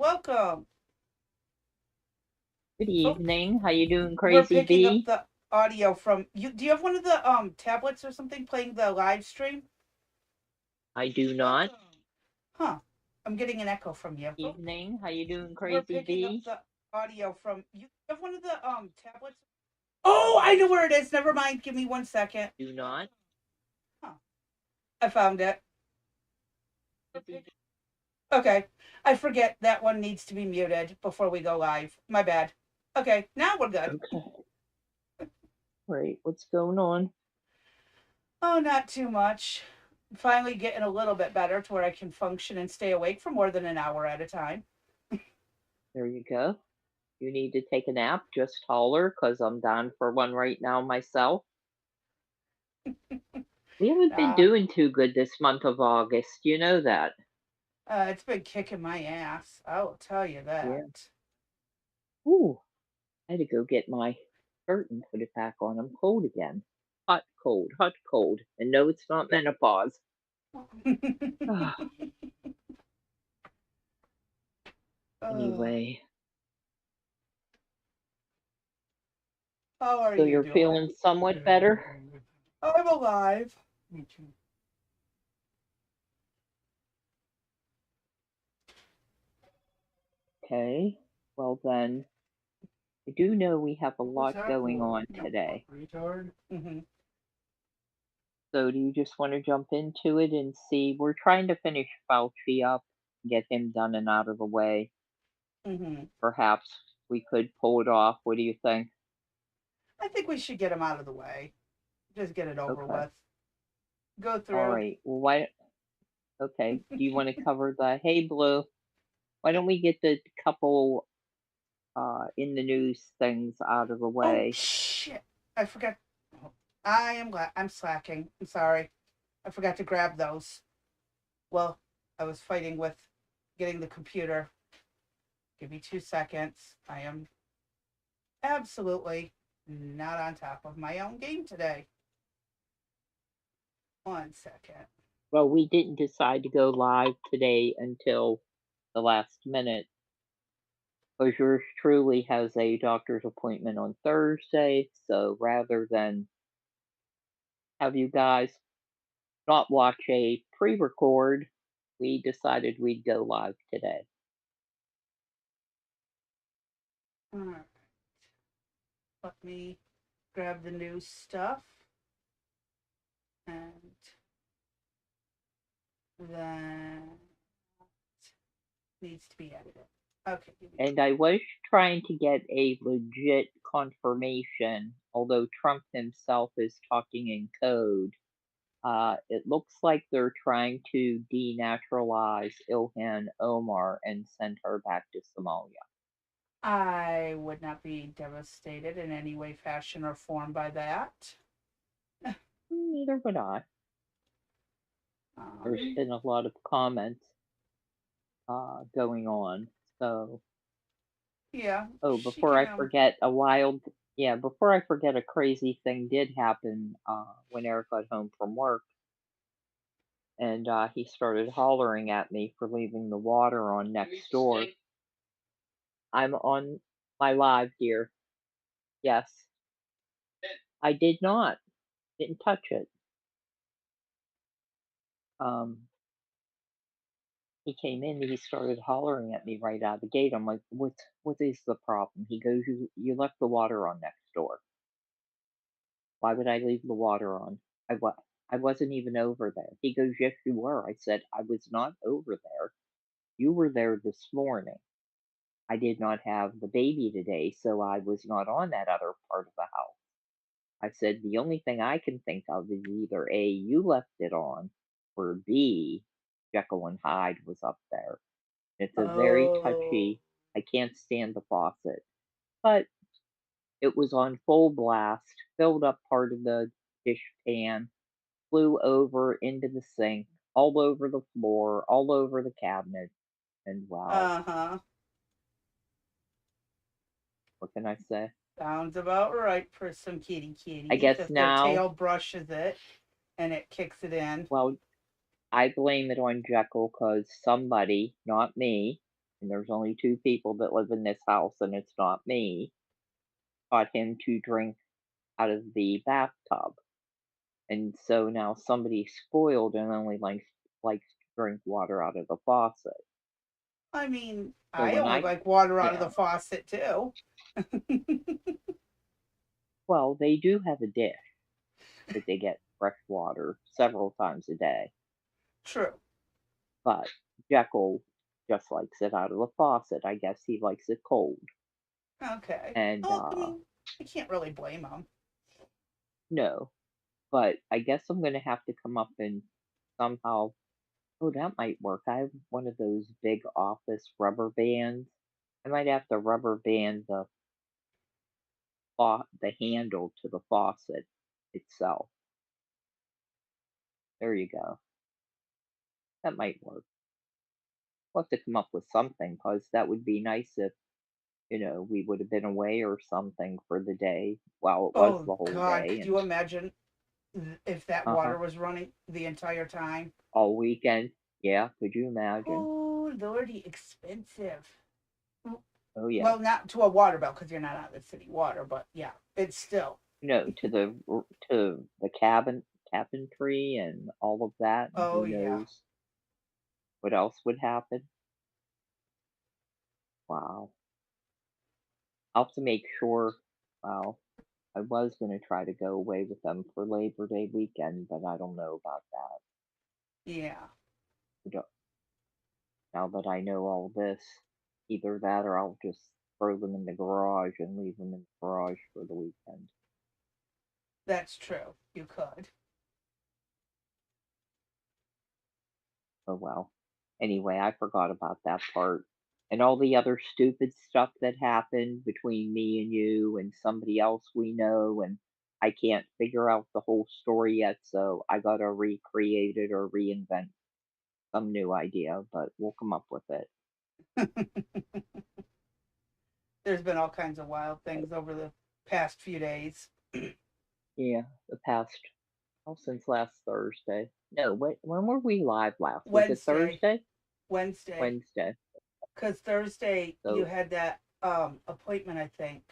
Welcome. Good Oh, evening. How you doing, we're Crazy picking up B? the audio from you. Do you have one of the tablets or something playing the live stream? I do not. Welcome. Huh. I'm getting an echo from you. Oh, Evening. How you doing, we're Crazy picking up B? the audio from you. Do you have one of the tablets? Oh, I know where it is. Never mind. Give me 1 second. Do not. Huh. I found it. Okay. I forget that one needs to be muted before we go live. My bad. Okay, now we're good. Okay. Right. What's going on? Oh, not too much. Finally getting a little bit better to where I can function and stay awake for more than an hour at a time. There you go. You need to take a nap. Just holler, 'cause I'm down for one right now myself. We haven't been Ah, doing too good this month of August. You know that. it's been kicking my ass. I will tell you Yeah. that. Ooh. I had to go get my shirt and put it back on. I'm cold again. Hot, cold, hot, cold. And no, it's not menopause. Oh, Anyway. how are So you you're doing? feeling somewhat better? I'm alive. Me too. Okay. Well then, I do know we have a What was lot that going for? on You today. retard. Mm-hmm. So do you just want to jump into it and see? We're trying to finish Fauci up, get him done and out of the way. Mm-hmm. Perhaps we could pull it off. What do you think? I think we should get him out of the way. Just get it over Okay. with. Go All through. right. Well, why? Okay. Do you want to cover the Hey Blue? Why don't we get the couple in the news things out of the Oh way? shit! I forgot. I'm slacking. I'm sorry. I forgot to grab those. Well, I was fighting with getting the computer. Give me 2 seconds. I am absolutely not on top of my own game today. 1 second. Well, we didn't decide to go live today until the last minute. Because yours truly has a doctor's appointment on Thursday, so rather than have you guys not watch a pre record, we decided we'd go live today. All right. Let me grab the new stuff, and then needs to be edited. Okay. And I was trying to get a legit confirmation, although Trump himself is talking in code. It looks like they're trying to denaturalize Ilhan Omar and send her back to Somalia. I would not be devastated in any way, fashion, or form by that. Neither would I. There's Um, been a lot of comments going on. So, yeah, oh, she before can. I forget, before I forget, a crazy thing did happen when Eric got home from work, and he started hollering at me for leaving the water on next door. I'm on my live, dear. Yes, I did not. Didn't touch it. Um, he came in and he started hollering at me right out of the gate. I'm like, what is the problem? He goes, you left the water on next door. Why would I leave the water on? I wasn't even over there. He goes, yes, you were. I said, I was not over there. You were there this morning. I did not have the baby today, so I was not on that other part of the house. I said, the only thing I can think of is either A, you left it on, or B, Jekyll and Hyde was up there. It's a very Oh. touchy, I can't stand the faucet. But it was on full blast, filled up part of the dish pan, flew over into the sink, all over the floor, all over the cabinet, and wow, Uh huh. what can I say? Sounds about right for some kitty I kitties. guess If their now, tail brushes it and it kicks it in. well, I blame it on Jekyll because somebody, not me, and there's only 2 people that live in this house, and it's not me, taught him to drink out of the bathtub. And so now somebody's spoiled and only likes to drink water out of the faucet. I mean, So I when only I like water out of the yeah, faucet too. well, they do have a dish that they get fresh water several times a day, True. but Jekyll just likes it out of the faucet. I guess he likes it cold. Okay. And Well, I mean, I can't really blame them. no, but I guess I'm gonna have to come up and somehow. Oh, that might work. I have one of those big office rubber bands. I might have to rubber band the handle to the faucet itself. There you go. That might work. We'll have to come up with something because that would be nice if, we would have been away or something for the day. Well, it was Oh the whole God, day could you and imagine if that uh-huh. water was running the entire time? All weekend. Yeah, could you imagine? Oh, Lordy, expensive. Oh yes. Well, not to a water bill because you're not on the city water, but yeah, it's still. To the cabinetry and all of that, and Oh who yeah, knows what else would happen. Wow. I'll have to make sure. Well, I was gonna try to go away with them for Labor Day weekend, but I don't know about that. yeah, I don't- Now that I know all this, either that or I'll just throw them in the garage and leave them in the garage for the weekend. that's true. You could. Oh well. Anyway, I forgot about that part. And all the other stupid stuff that happened between me and you and somebody else we know, and I can't figure out the whole story yet, so I gotta recreate it or reinvent some new idea, but we'll come up with it. There's been all kinds of wild things over the past few days. Yeah, the past, well, since last Thursday. No, when were we live last? Was it Wednesday, Thursday? Wednesday, Wednesday. because Thursday you So, had that appointment, I think.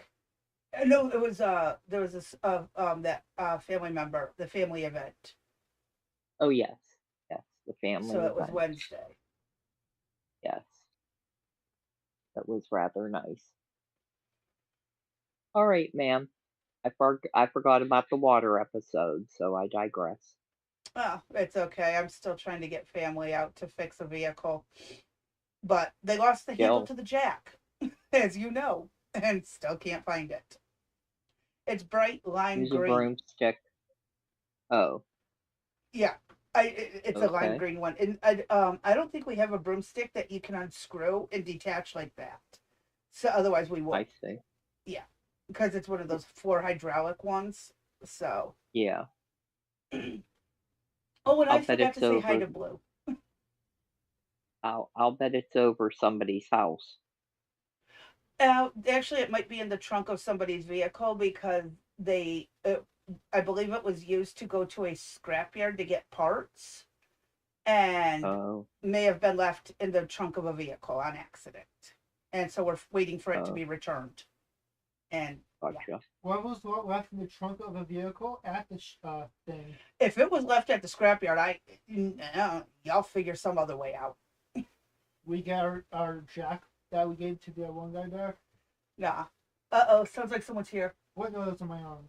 No, it was there was this that family member, the family event. oh yes, yes, the family So it was event. Wednesday. Yes, that was rather nice. All right, ma'am. I forgot about the water episode, so I digress. Oh, it's okay. I'm still trying to get family out to fix a vehicle, but they lost the handle Jill, to the jack, as you know, and still can't find it. It's bright lime use a green. broomstick. Oh, Yeah, it's a lime okay. green one, and I don't think we have a broomstick that you can unscrew and detach like that. So otherwise we I would. see. Yeah, because it's one of those four hydraulic ones. So, Yeah, oh, and I'll I bet forgot it's to say hi over. to Blue. I'll bet it's over somebody's house. Actually, it might be in the trunk of somebody's vehicle because I believe it was used to go to a scrapyard to get parts and Oh, may have been left in the trunk of a vehicle on accident. And so we're waiting for it to oh, be returned. And yeah, gotcha. What was left in the trunk of a vehicle at the thing? if it was left at the scrapyard, y'all figure some other way out. We got our jack that we gave to the one guy back. Nah. Oh, sounds like someone's here. What? No, that's on my arm.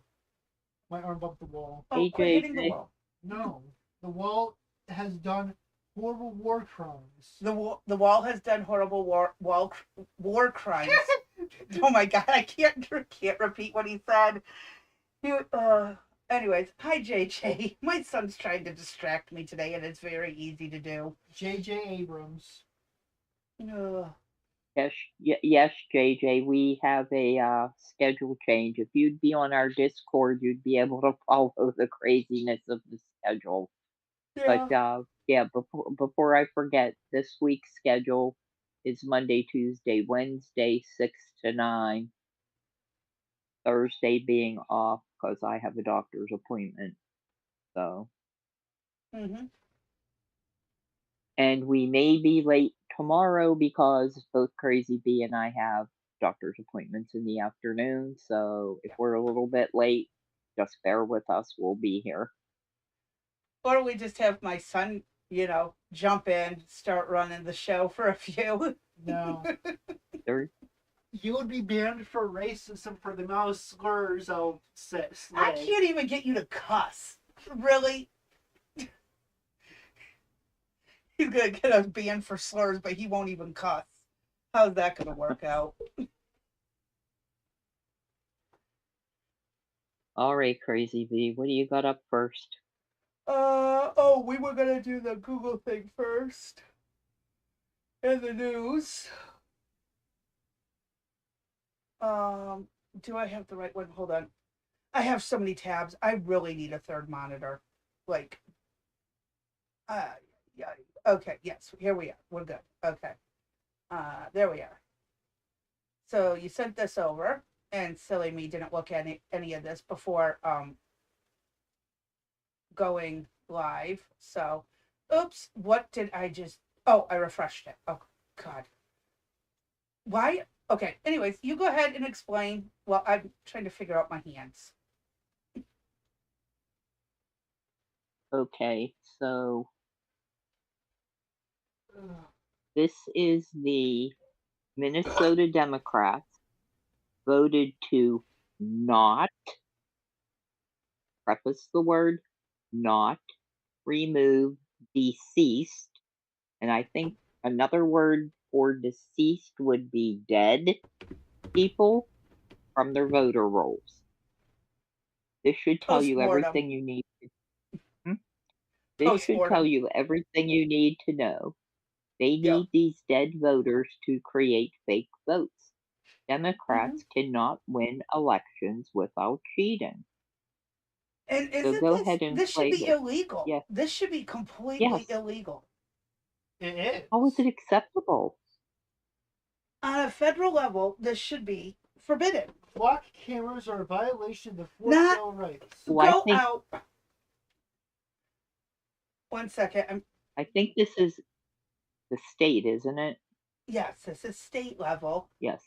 My arm bumped the wall. Oh, Hey, quit hitting the JJ. wall. No, the wall has done horrible war crimes. The wall has done horrible war crimes. Oh my god, I can't repeat what he said. You anyways, hi JJ. My son's trying to distract me today and it's very easy to do. J.J. Abrams. Ugh. Yes, JJ. We have a schedule change. If you'd be on our Discord, you'd be able to follow the craziness of the schedule. But Yeah. yeah, before I forget, this week's schedule is Monday, Tuesday, Wednesday, 6 to 9. Thursday being off because I have a doctor's appointment. So, Mhm. And we may be late tomorrow because both Crazy Bee and I have doctor's appointments in the afternoon. So if we're a little bit late, just bear with us. We'll be here. Or we just have my son, jump in, start running the show for a few. No. There, You would be banned for racism for the amount of slurs I'll say. I can't even get you to cuss. Really? He's gonna get us banned for slurs, but he won't even cuss. How's that gonna work out? all right, Crazy Bee, what do you got up first? We were gonna do the Google thing first. And the news. Do I have the right one? Hold on. I have so many tabs. I really need a third monitor. Yeah. Okay, yes, here we are. We're good. Okay. There we are. So you sent this over, and silly me didn't look at any of this before going live. So, oops, what did I just? Oh, I refreshed it. Oh, God. Why? Okay. Anyways, you go ahead and explain. Well, I'm trying to figure out my hands. Okay, so this is the Minnesota Democrats voted to not, preface the word, not remove deceased, and I think another word for deceased would be dead people from their voter rolls. This should tell you Postmortem. everything you need. This should tell Postmortem. you everything you need to know. They Yeah. need these dead voters to create fake votes. Democrats cannot win elections without cheating. And So isn't go this ahead and this should play be this. illegal? Yes. This should be completely Yes. illegal. It is. How is it acceptable? On a federal level, this should be forbidden. Block cameras are a violation of the Fourth Not- Bill of Rights. Well, I Go think- out. 1 second. I think this is the state, isn't it? Yes, this is state level. Yes,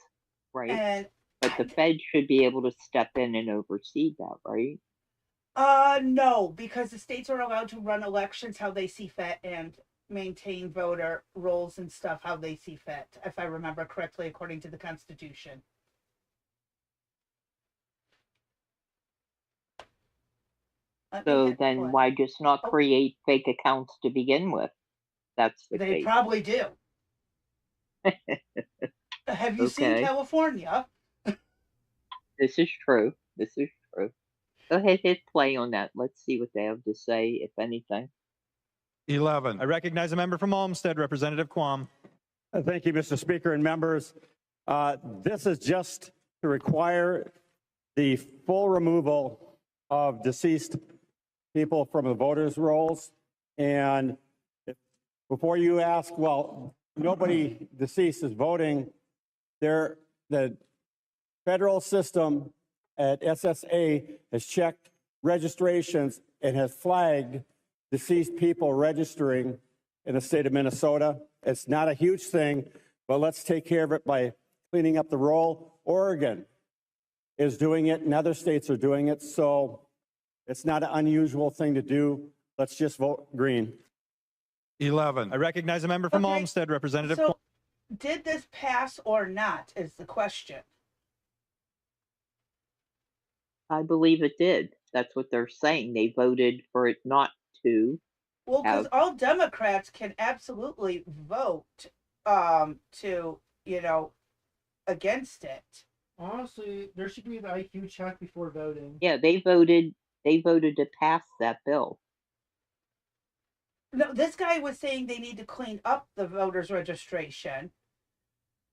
right. And But the Fed should be able to step in and oversee that, right? no, because the states are allowed to run elections how they see fit and maintain voter rolls and stuff how they see fit, if I remember correctly, according to the Constitution. So then why just not create fake accounts to begin with? That's the They case. probably do. Have you seen Okay. California? This is true. This is true. Go ahead, hit play on that. Let's see what they have to say, if anything. 11. I recognize a member from Olmsted, Representative Quam. Thank you, Mr. Speaker and members. This is just to require the full removal of deceased people from the voters' rolls. And before you ask, well, nobody deceased is voting, the federal system at SSA has checked registrations and has flagged deceased people registering in the state of Minnesota. It's not a huge thing, but let's take care of it by cleaning up the roll. Oregon is doing it and other states are doing it, so it's not an unusual thing to do. Let's just vote green. 11. I recognize a member from Okay, Olmsted, Representative So, Quam. did this pass or not is the question. I believe it did. That's what they're saying. They voted for it not to. Well, because Have- all Democrats can absolutely vote to, against it. Honestly, there should be an IQ check before voting. Yeah, they voted to pass that bill. No, this guy was saying they need to clean up the voters' registration.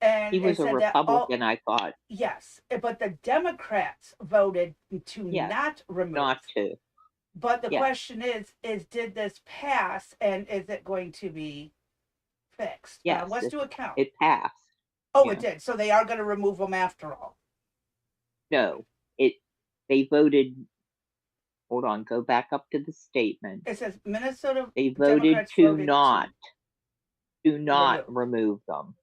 And He was it a said that all, Republican, I thought, yes, but the Democrats voted to Yes, not remove. not to. But the Yes. question is did this pass and is it going to be fixed? Yes, Let's do a count. It passed. Oh, yeah. it did. So they are going to remove them after all. No, they voted. Hold on, go back up to the statement. It says Minnesota They voted Democrats to voted not Do not remove. remove them.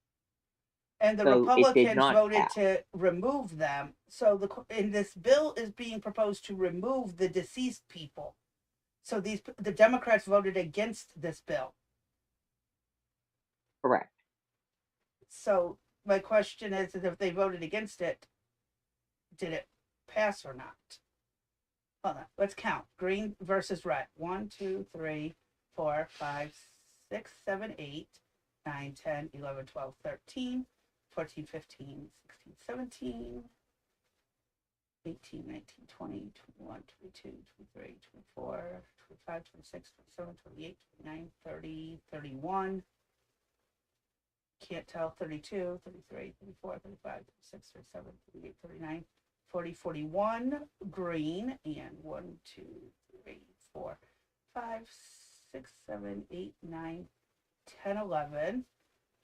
And the So it did Republicans not voted pass. to remove them. So and this bill is being proposed to remove the deceased people. So the Democrats voted against this bill. Correct. So my question is if they voted against it, did it pass or not? Hold on, let's count. Green versus red. 1, 2, 3, 4, 5, 6, 7, 8, 9, 10, 11, 12, 13, 14, 15, 16, 17, 18, 19, 20, 21, 22, 23, 24, 25, 26, 27, 28, 29, 30, 31. Can't tell. 32, 33, 34, 35, 36, 37, 38, 39, 40, 41. Green. And 1, 2, 3, 4, 5, 6, 7, 8, 9, 10, 11,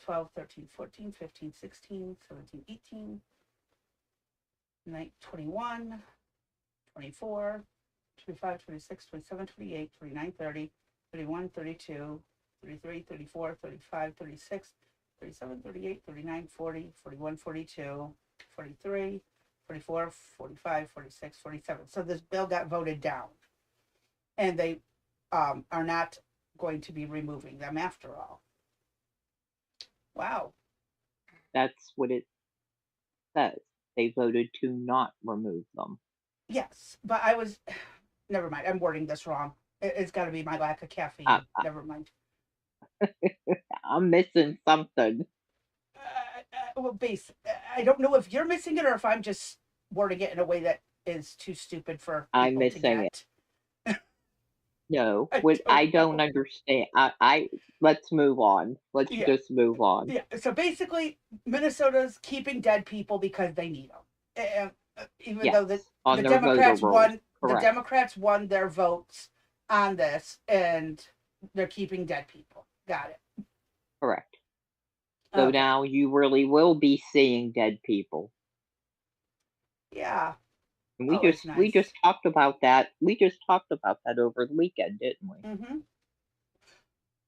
12, 13, 14, 15, 16, 17, 18, 21, 24, 25, 26, 27, 28, 29, 30, 31, 32, 33, 34, 35, 36, 37, 38, 39, 40, 41, 42, 43, 44, 45, 46, 47. So this bill got voted down. And they are not going to be removing them after all. Wow. That's what it says. They voted to not remove them. Yes, but I was, never mind, I'm wording this wrong. It's got to be my lack of caffeine. Never mind. I'm missing something. Well, I don't know if you're missing it or if I'm just wording it in a way that is too stupid for people I'm missing to it. get. No, I I don't don't understand. Let's move on. Let's Yeah. just move on. Yeah. So basically, Minnesota's keeping dead people because they need them. Even though Yes, the on their voter Democrats rolls. won, the Correct. Democrats won their votes on this, and they're keeping dead people. Got it. Correct. So Okay. now you really will be seeing dead people. Yeah. And Always we nice. just talked about that. We just talked about that over the weekend, didn't we? Mm-hmm.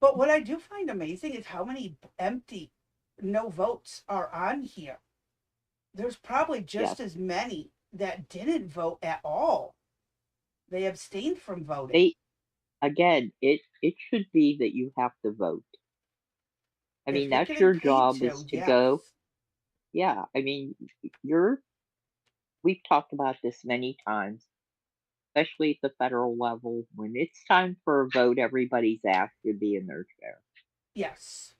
But what I do find amazing is how many empty no votes are on here. There's probably just Yes. as many that didn't vote at all. They abstained from voting. Again, it should be that you have to vote. I If mean, you're that's getting your paid job to, is to yes. go. Yeah, I mean, we've talked about this many times, especially at the federal level. When it's time for a vote, everybody's asked to be in their chair. Yes.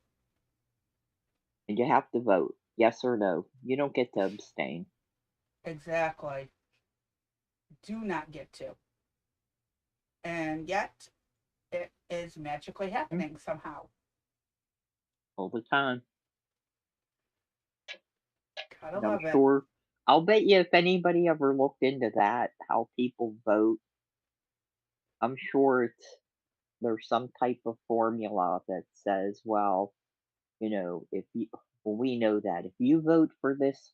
And you have to vote, yes or no. You don't get to abstain. Exactly. Do not get to. And yet, it is magically happening somehow. All the time. Gotta And love I'm it. sure, I'll bet you if anybody ever looked into that, how people vote, I'm sure there's some type of formula that says, well, if you, well, we know that if you vote for this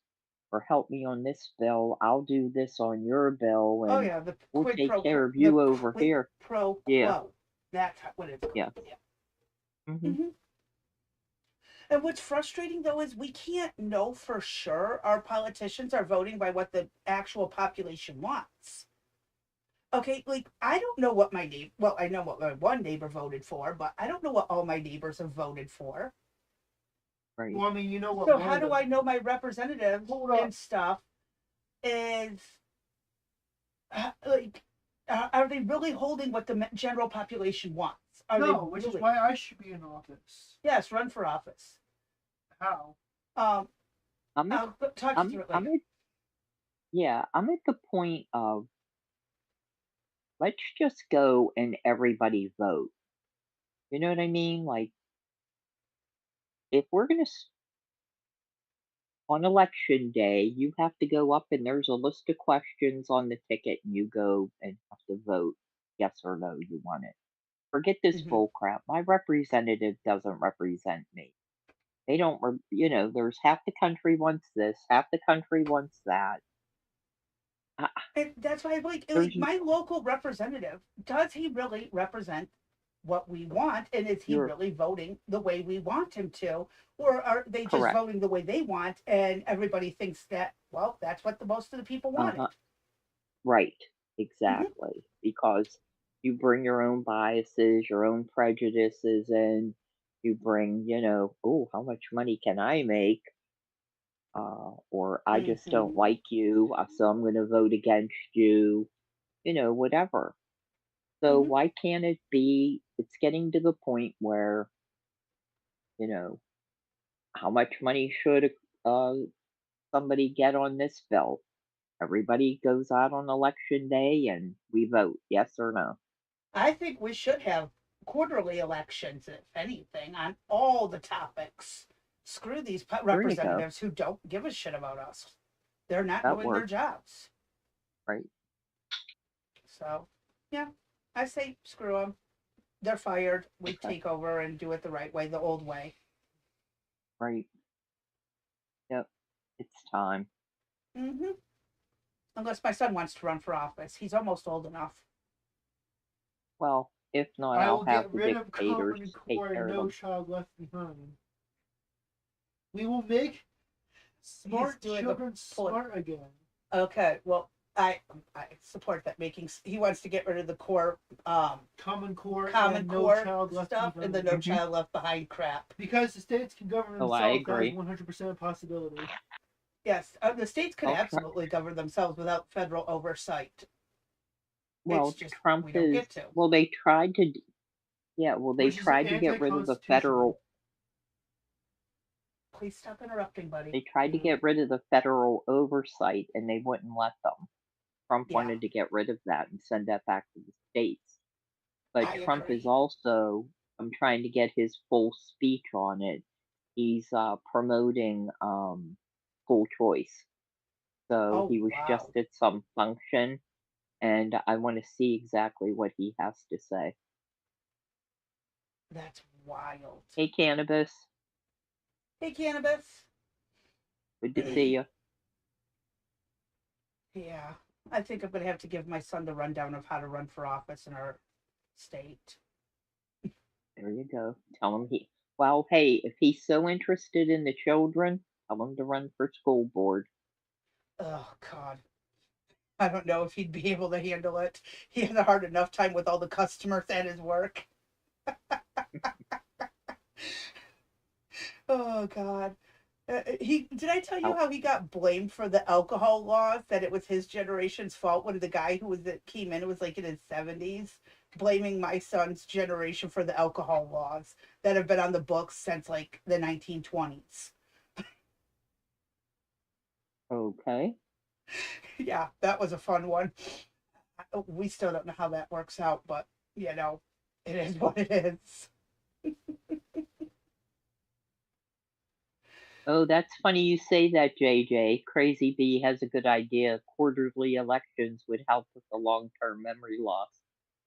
or help me on this bill, I'll do this on your bill Oh and yeah, the we'll quid take pro care quo. of you over Quid here. pro Yeah. quo. That's what it's called. Yeah. Yeah. Mm-hmm. And what's frustrating though is we can't know for sure our politicians are voting by what the actual population wants. Okay, like I don't know what my neighbor, well, I know what my one neighbor voted for, but I don't know what all my neighbors have voted for. Right. Well, I mean, you know what? So how do I know my representative and stuff is like, are they really holding what the general population wants? Are No, they which really? is why I should be in office. Yes, run for office. How? I'll I'm talk you through it later. I'm at the point of let's just go and everybody vote. You know what I mean? Like, if we're gonna on election day, you have to go up and there's a list of questions on the ticket, and you go and have to vote yes or no you want it. Forget this bull crap. My representative doesn't represent me. They don't, there's half the country wants this, half the country wants that. And that's why, like There's my local representative, does he really represent what we want, and is he You're really voting the way we want him to, or are they just correct. voting the way they want, and everybody thinks that, well, that's what the most of the people wanted. Uh-huh. Right. Mhm. Exactly. Because you bring your own biases, your own prejudices, and you bring, oh, how much money can I make? Or I just don't Mhm. like you, so I'm going to vote against you, whatever. So Mhm. why can't it be? It's getting to the point where, you know, how much money should uh, somebody get on this bill? Everybody goes out on election day and we vote, yes or no. I think we should have quarterly elections, if anything, on all the topics. Screw these There you go. representatives who don't give a shit about us. They're not That doing their works, jobs. right? So, yeah, I say screw them. They're fired. We Okay, take over and do it the right way, the old way. right. Yep, it's time. Hmm. Unless my son wants to run for office. He's almost old enough. Well, if not, I I'll will have get the rid of dictators Common take Core care and of No them. Child Left Behind. We will make smart doing a children pull. smart again. Okay, well, I support that. He wants to get rid of the core, Common Core Common and Core No Child Left stuff and the Behind. No Child Left Behind crap. Because the states can govern Oh, I themselves, that is agree. 100% possibility. Yes, the states could Well, absolutely govern themselves without federal oversight. It's well, just Trump we don't is. get to. Well, they tried to. Yeah, well, they Which is tried to get rid of the anti-constitutional. federal. Please stop interrupting, buddy. They tried to get rid of the federal oversight, and they wouldn't let them. Trump Yeah, wanted to get rid of that and send that back to the states. But I Trump is agree. also. I'm trying to get his full speech on it. He's promoting school choice. So Oh he was just wow, at some function, and I want to see exactly what he has to say. that's wild. Hey, Cannabis. Hey, cannabis. Good to see you. Yeah, I think I'm gonna have to give my son the rundown of how to run for office in our state. There you go. Tell him he. Well, hey, if he's so interested in the children, tell him to run for school board. Oh God, I don't know if he'd be able to handle it. He had a hard enough time with all the customers at his work. Oh God. He did I tell you Oh, how he got blamed for the alcohol laws, that it was his generation's fault when the guy who was that came in was like in his 70s, blaming my son's generation for the alcohol laws that have been on the books since like the 1920s. okay. Yeah, that was a fun one. We still don't know how that works out, but you know, it is what it is. Oh, that's funny you say that, JJ. Crazy Bee has a good idea. Quarterly elections would help with the long-term memory loss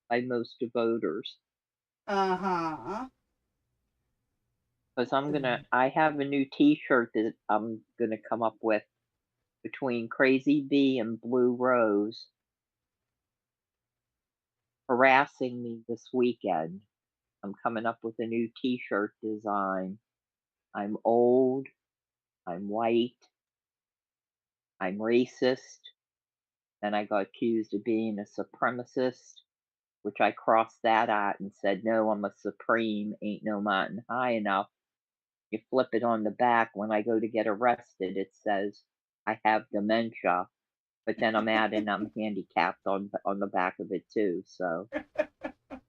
by most voters. Uh-huh. Because I have a new T-shirt that I'm gonna come up with between Crazy Bee and Blue Rose harassing me this weekend. I'm coming up with a new T-shirt design. I'm old. I'm white. I'm racist. Then I got accused of being a supremacist, which I crossed that out and said, no, I'm a supreme. Ain't no mountain high enough. You flip it on the back. When I go to get arrested, it says I have dementia. But then I'm adding I'm handicapped on the back of it too. So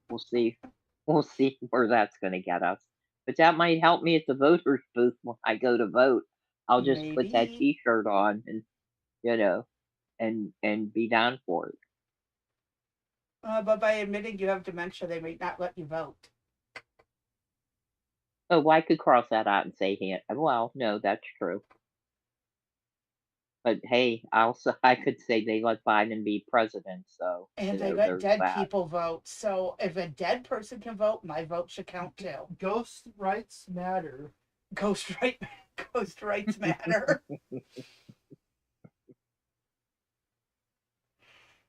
we'll see. We'll see where that's going to get us. But that might help me at the voters booth when I go to vote. I'll just put that Maybe. T-shirt on and and be down for it. But by admitting you have dementia, they may not let you vote. Oh, well, I could cross that out and say hand. Well, no, that's true. But hey, I could say they let Biden be president. So And they let there's dead that. people vote. So if a dead person can vote, my vote should count too. Ghost rights matter. Ghost right, ghost rights matter.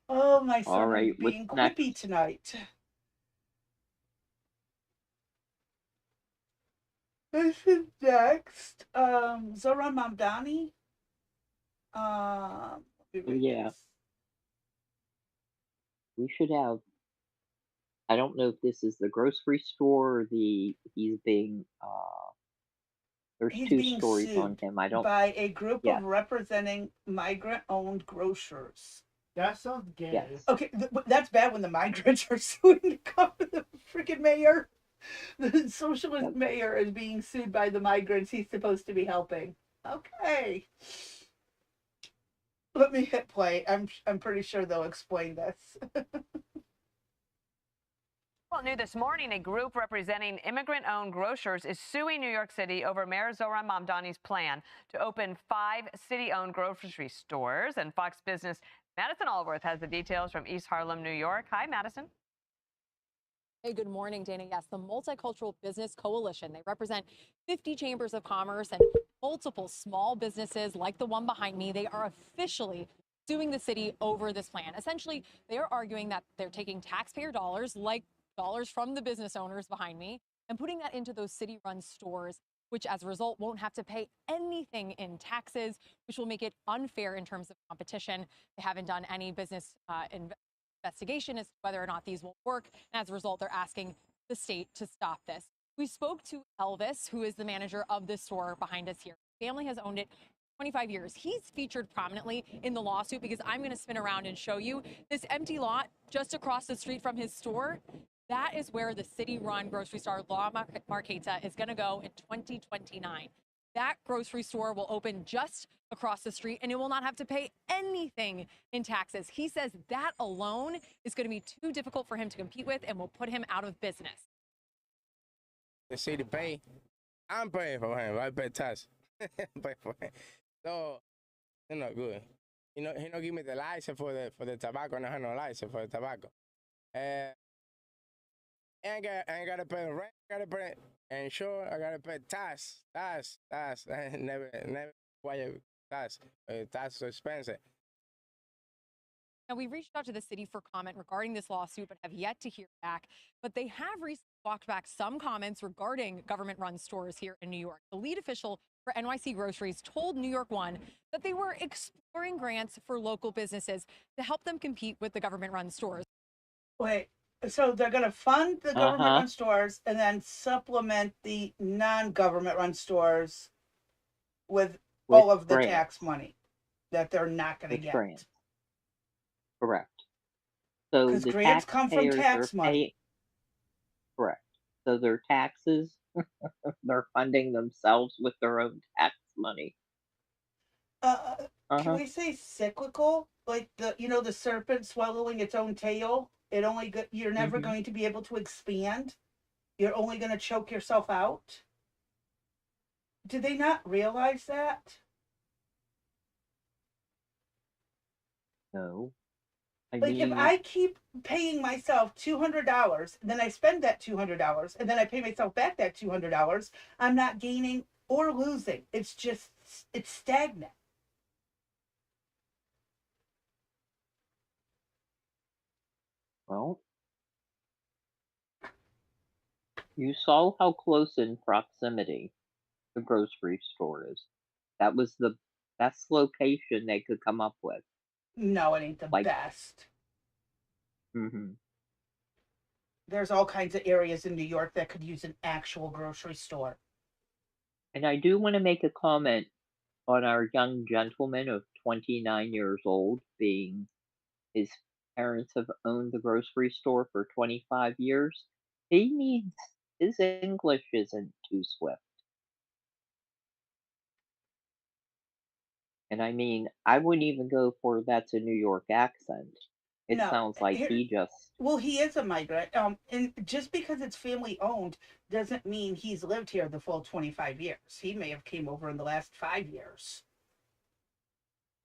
Oh, my All son is right, what's being quippy next? tonight. This is next. Zoran Mamdani. Let me read Yeah, this. we should have. I don't know if this is the grocery store or he's being. There's He's two being stories on sued him. I don't. by a group Yes, of representing migrant-owned grocers. That sounds gay. yes. Okay, that's bad when the migrants are suing the freaking mayor. The socialist Yep. mayor is being sued by the migrants he's supposed to be helping. Okay. Let me hit play. I'm pretty sure they'll explain this. Well, new this morning, a group representing immigrant-owned grocers is suing New York City over Mayor Zohran Mamdani's plan to open 5 city-owned grocery stores. And Fox Business' Madison Allworth has the details from East Harlem, New York. Hi, Madison. Hey, good morning, Dana. Yes, the Multicultural Business Coalition. They represent 50 chambers of commerce and multiple small businesses like the one behind me. They are officially suing the city over this plan. Essentially, they are arguing that they're taking taxpayer dollars, like dollars from the business owners behind me, and putting that into those city-run stores, which as a result won't have to pay anything in taxes, which will make it unfair in terms of competition. They haven't done any business investigation as to whether or not these will work. And as a result, they're asking the state to stop this. We spoke to Elvis, who is the manager of the store behind us here. Family has owned it 25 years. He's featured prominently in the lawsuit because I'm going to spin around and show you this empty lot just across the street from his store. That is where the city-run grocery store La Marqueta is going to go in 2029. That grocery store will open just across the street and it will not have to pay anything in taxes. He says that alone is going to be too difficult for him to compete with and will put him out of business. The city pay, I'm paying for him. I pay tax. Pay for him. So it's not good. He not give me the license for the tobacco. I don't have no license for the tobacco. I ain't got to pay rent. I got to pay insurance. I got to pay tax. Never why tax. Tax is expensive. Now, we reached out to the city for comment regarding this lawsuit, but have yet to hear back. But they have recently walked back some comments regarding government-run stores here in New York. The lead official for NYC Groceries told New York One that they were exploring grants for local businesses to help them compete with the government-run stores. Wait, so they're going to fund the government-run stores and then supplement the non-government-run stores with all of the grants. tax money that they're not going to get. Grants. Correct. So Because the grants come from taxpayers tax are money. correct. So their taxes, they're funding themselves with their own tax money. Can we say cyclical? Like the serpent swallowing its own tail. You're never going to be able to expand. You're only going to choke yourself out. Do they not realize that? No. If I keep paying myself $200, then I spend that $200, and then I pay myself back that $200, I'm not gaining or losing. It's stagnant. Well, you saw how close in proximity the grocery store is. That was the best location they could come up with. No, it ain't the best. There's all kinds of areas in New York that could use an actual grocery store. And I do want to make a comment on our young gentleman of 29 years old, being his parents have owned the grocery store for 25 years. His English isn't too swift. And I mean, I wouldn't even go for that's a New York accent. It sounds like he just... Well, he is a migrant. And just because it's family owned doesn't mean he's lived here the full 25 years. He may have came over in the last 5 years.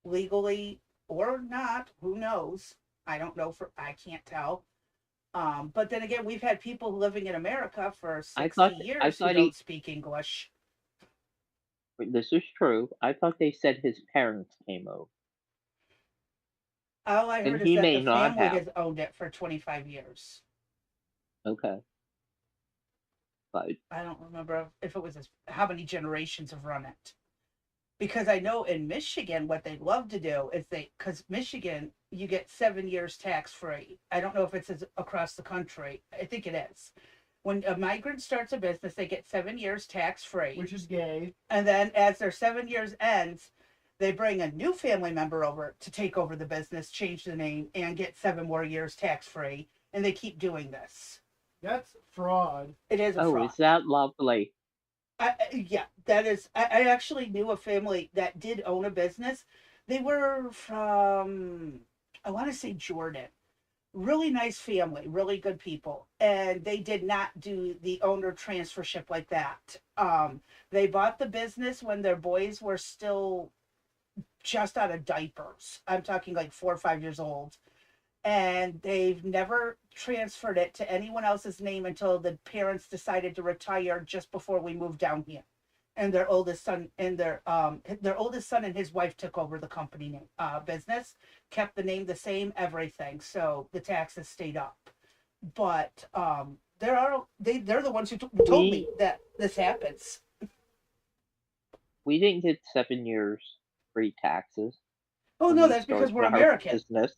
Legally or not, who knows? I don't know I can't tell. But then again, we've had people living in America for 60 years who don't speak English. This is true. I thought they said his parents came over. All I heard is that the family has owned it for 25 years. Okay. but I don't remember if it was how many generations have run it. Because I know in Michigan, what they love to do is because Michigan, you get 7 years tax free. I don't know if it's across the country. I think it is. When a migrant starts a business, they get 7 years tax free. Which is gay. And then as their 7 years ends, they bring a new family member over to take over the business, change the name, and get 7 more years tax free. And they keep doing this. That's fraud. It is a fraud. is that lovely? Yeah, that is. I actually knew a family that did own a business. They were from, I want to say Jordan. Really nice family, really good people. And they did not do the owner transfership like that. They bought the business when their boys were still just out of diapers. I'm talking like 4 or 5 years old. And they've never transferred it to anyone else's name until the parents decided to retire just before we moved down here. And their oldest son and their oldest son and his wife took over the company name, business, kept the name the same, everything. So the taxes stayed up. But they're the ones who told me that this happens. We didn't get 7 years free taxes. Oh when no, we that's because started we're our American. Business.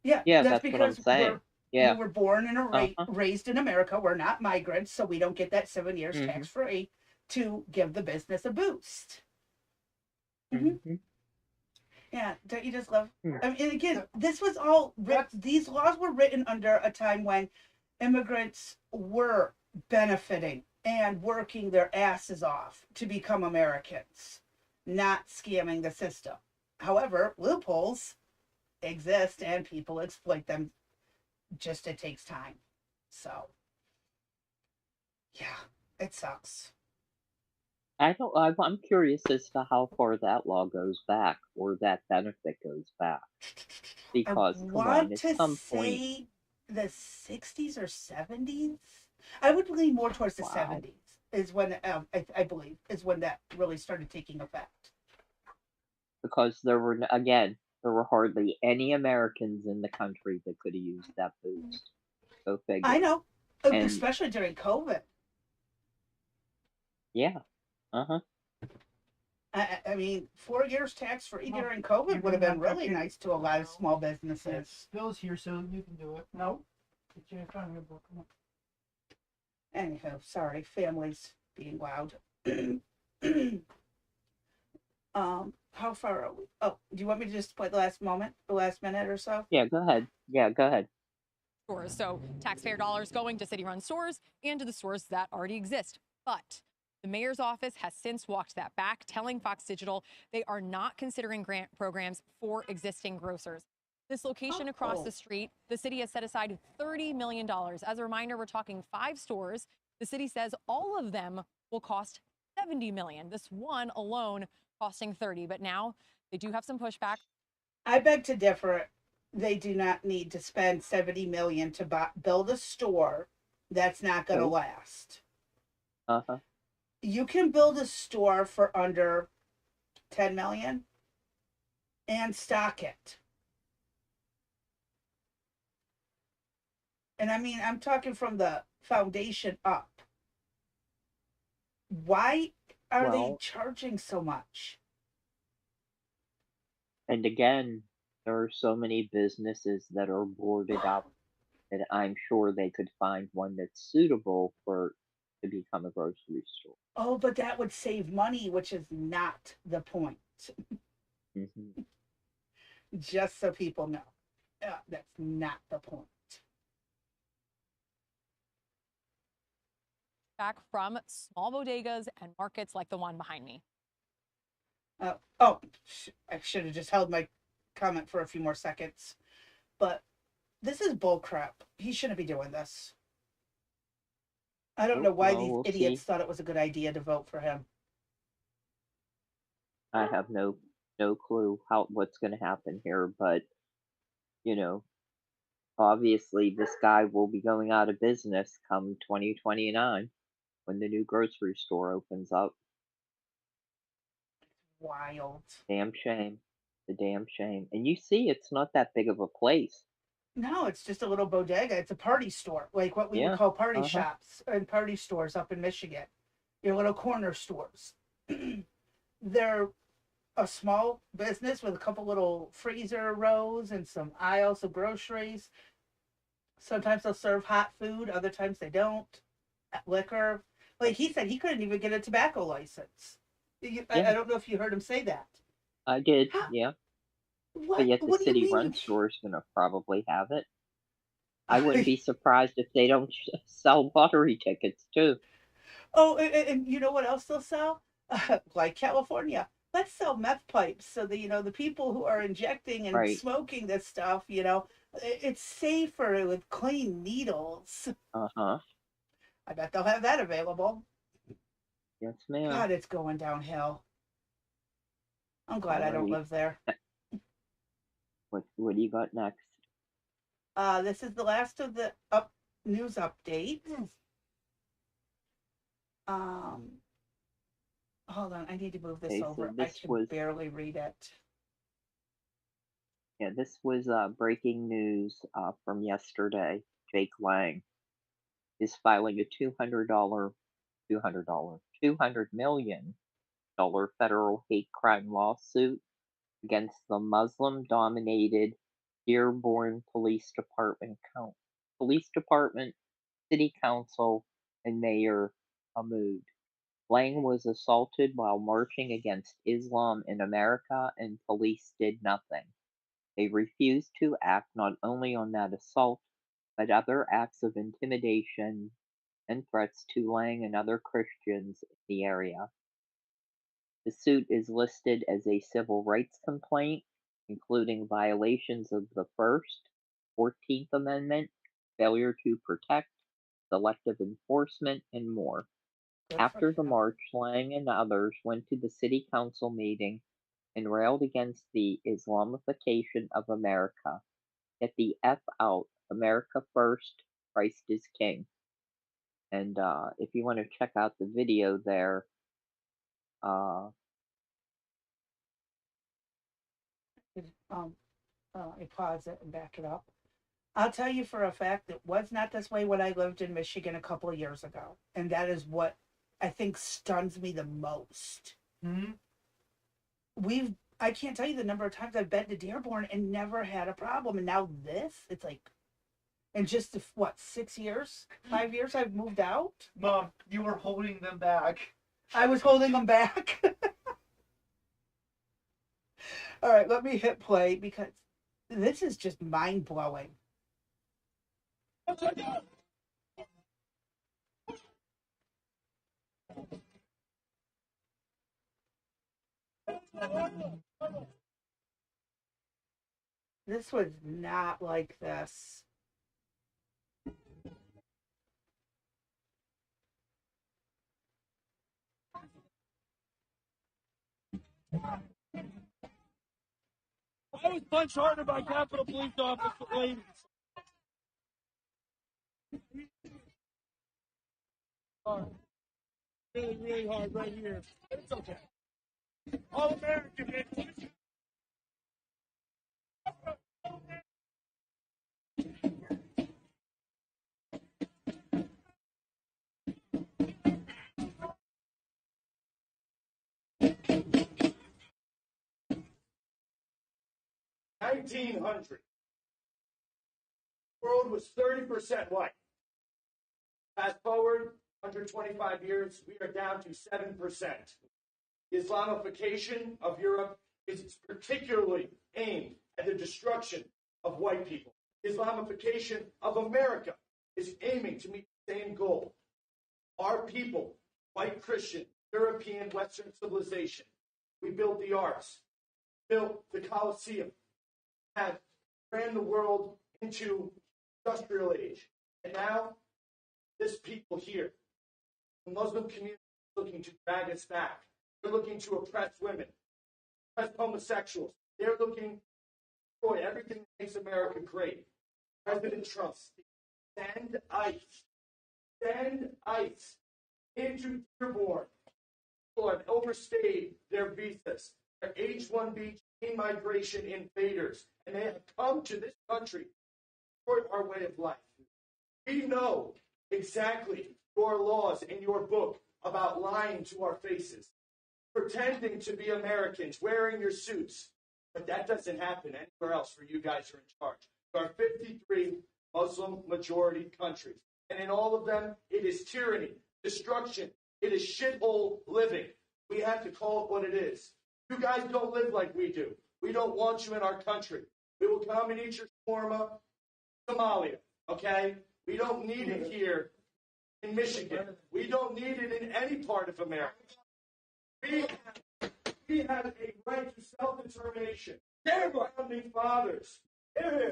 Yeah, Yeah, that's that's what I'm because saying. Yeah. we were born and Uh-huh. raised in America. We're not migrants, so we don't get that 7 years Mhm. tax free to give the business a boost. Mhm. Mhm. Yeah, don't you just love? Hmm. I mean, and again, this was all these laws were written under a time when immigrants were benefiting and working their asses off to become Americans, not scamming the system. However, loopholes exist and people exploit them. Just it takes time. So, yeah, it sucks. I'm curious as to how far that law goes back, or that benefit goes back. Because I come on, want at to some point, say the 60s or 70s. I would lean more towards the wow. 70s is when I believe is when that really started taking effect. Because there were hardly any Americans in the country that could have used that boost. Go figure. I know, And especially during COVID. yeah, uh-huh. I mean, 4 years tax free Well, during you COVID would have bring been that back really in. nice to a lot of No. small businesses. Bill's here, so you can do it. No. Get you in front of your book. Come on. Anyhow, sorry, families being loud. How far are we? Oh, do you want me to just play the last minute or so? Yeah, go ahead. Yeah, go ahead. Stores. So taxpayer dollars going to city-run stores and to the stores that already exist. But the mayor's office has since walked that back, telling Fox Digital they are not considering grant programs for existing grocers. This location across the street, the city has set aside $30 million. As a reminder, we're talking 5 stores. The city says all of them will cost $70 million. This one alone costing $30. But now they do have some pushback. I beg to differ. They do not need to spend 70 million to build a store that's not going to Nope. last. Uh-huh. You can build a store for under 10 million and stock it. And I mean, I'm talking from the foundation up. Why are they Well, charging so much? and again, there are so many businesses that are boarded up that I'm sure they could find one that's suitable to become a grocery store. Oh, but that would save money, which is not the point. Mhm. Just so people know. That's not the point. Back from small bodegas and markets like the one behind me. I should have just held my comment for a few more seconds. But this is bullcrap. He shouldn't be doing this. I don't know why Well, these we'll idiots see. thought it was a good idea to vote for him. I have no clue what's going to happen here, but you know, obviously this guy will be going out of business come 2029 when the new grocery store opens up. Wild. Damn shame. The damn shame. And you see, it's not that big of a place. No, it's just a little bodega. It's a party store, like what we would Yeah. call party Uh-huh. shops and party stores up in Michigan. Your little corner stores. They're a small business with a couple little freezer rows and some aisles of groceries. Sometimes they'll serve hot food, other times they don't. Liquor. Like he said, he couldn't even get a tobacco license. Yeah. I don't know if you heard him say that. I did. How, Yeah. But what? yet the What do you mean city-run you store's gonna probably have it. I wouldn't can't? be surprised if they don't sell lottery tickets too. Oh, and you know what else they'll sell? Like California, let's sell meth pipes so that the people who are injecting and Right. smoking this stuff, it's safer with clean needles. Uh-huh. I bet they'll have that available. Yes, ma'am. God, it's going downhill. I'm glad I don't Alrighty. live there. What do you got next? This is the last of the news updates. Hold on, I need to move this Okay, so over. I this can was barely read it. breaking news from yesterday. Jake Lang is filing a $200 $200 million federal hate crime lawsuit against the Muslim-dominated Dearborn Police Department, City Council, and Mayor Hamoud. Lang was assaulted while marching against Islam in America, and police did nothing. They refused to act not only on that assault, but other acts of intimidation and threats to Lang and other Christians in the area. The suit is listed as a civil rights complaint, including violations of the First, 14th Amendment, failure to protect, selective enforcement, and more. Good for After the him. march, Lang and others went to the city council meeting and railed against the Islamification of America. Get the F out, America first, Christ is king. And if you want to check out the video there, I pause it and back it up. I'll tell you for a fact it was not this way when I lived in Michigan a couple of years ago. And that is what I think stuns me the most. Hmm? I can't tell you the number of times I've been to Dearborn and never had a problem. And now it's like, in just, what, 6 years, 5 years I've moved out? Mom, you were holding them back. I was holding them back. All right, let me hit play because this is just mind blowing. This was not like this. I was punched harder by Capitol Police officer ladies. Hard. Really, really hard right here. But it's okay. All American, man. $1,900. The world was 30% white. Fast forward 125 years, we are down to 7%. Islamification of Europe is particularly aimed at the destruction of white people. Islamification of America is aiming to meet the same goal. Our people, white Christian, European, Western civilization, we built the arts, built the Colosseum, have ran the world into industrial age. And now, this people here, the Muslim community is looking to drag us back. They're looking to oppress women, oppress homosexuals. They're looking to destroy everything that makes America great. President Trump, send ICE into Dearborn. People have overstayed their visas. They're H-1B chain migration invaders, and they have come to this country support our way of life. We know exactly your laws in your book about lying to our faces, pretending to be Americans, wearing your suits. But that doesn't happen anywhere else where you guys are in charge. There are 53 Muslim majority countries. And in all of them, it is tyranny, destruction. It is shithole living. We have to call it what it is. You guys don't live like we do. We don't want you in our country. We will come and eat your shawarma, Somalia, okay? We don't need it here in Michigan. We don't need it in any part of America. We have a right to self-determination. Their founding fathers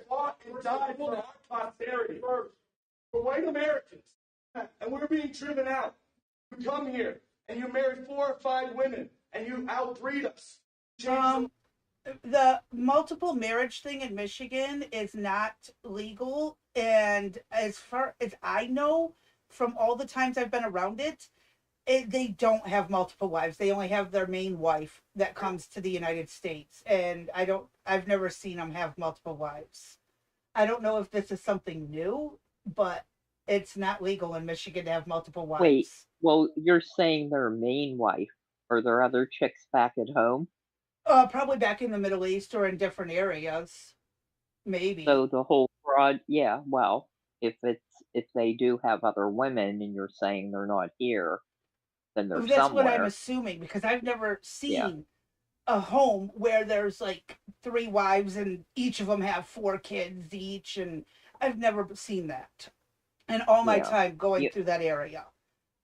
fought and died for our posterity, for white Americans. And we're being driven out. You come here and you marry 4 or 5 women and you outbreed us. The multiple marriage thing in Michigan is not legal. And as far as I know, from all the times I've been around it, they don't have multiple wives. They only have their main wife that comes to the United States. And I've never seen them have multiple wives. I don't know if this is something new, but it's not legal in Michigan to have multiple wives. Wait, well, you're saying their main wife. Are there other chicks back at home? Probably back in the Middle East or in different areas. Maybe. So the whole broad, yeah, well, if they do have other women and you're saying they're not here, then they're That's somewhere. what I'm assuming, because I've never seen a home where there's like 3 wives and each of them have 4 kids each, and I've never seen that in all my time going through that area.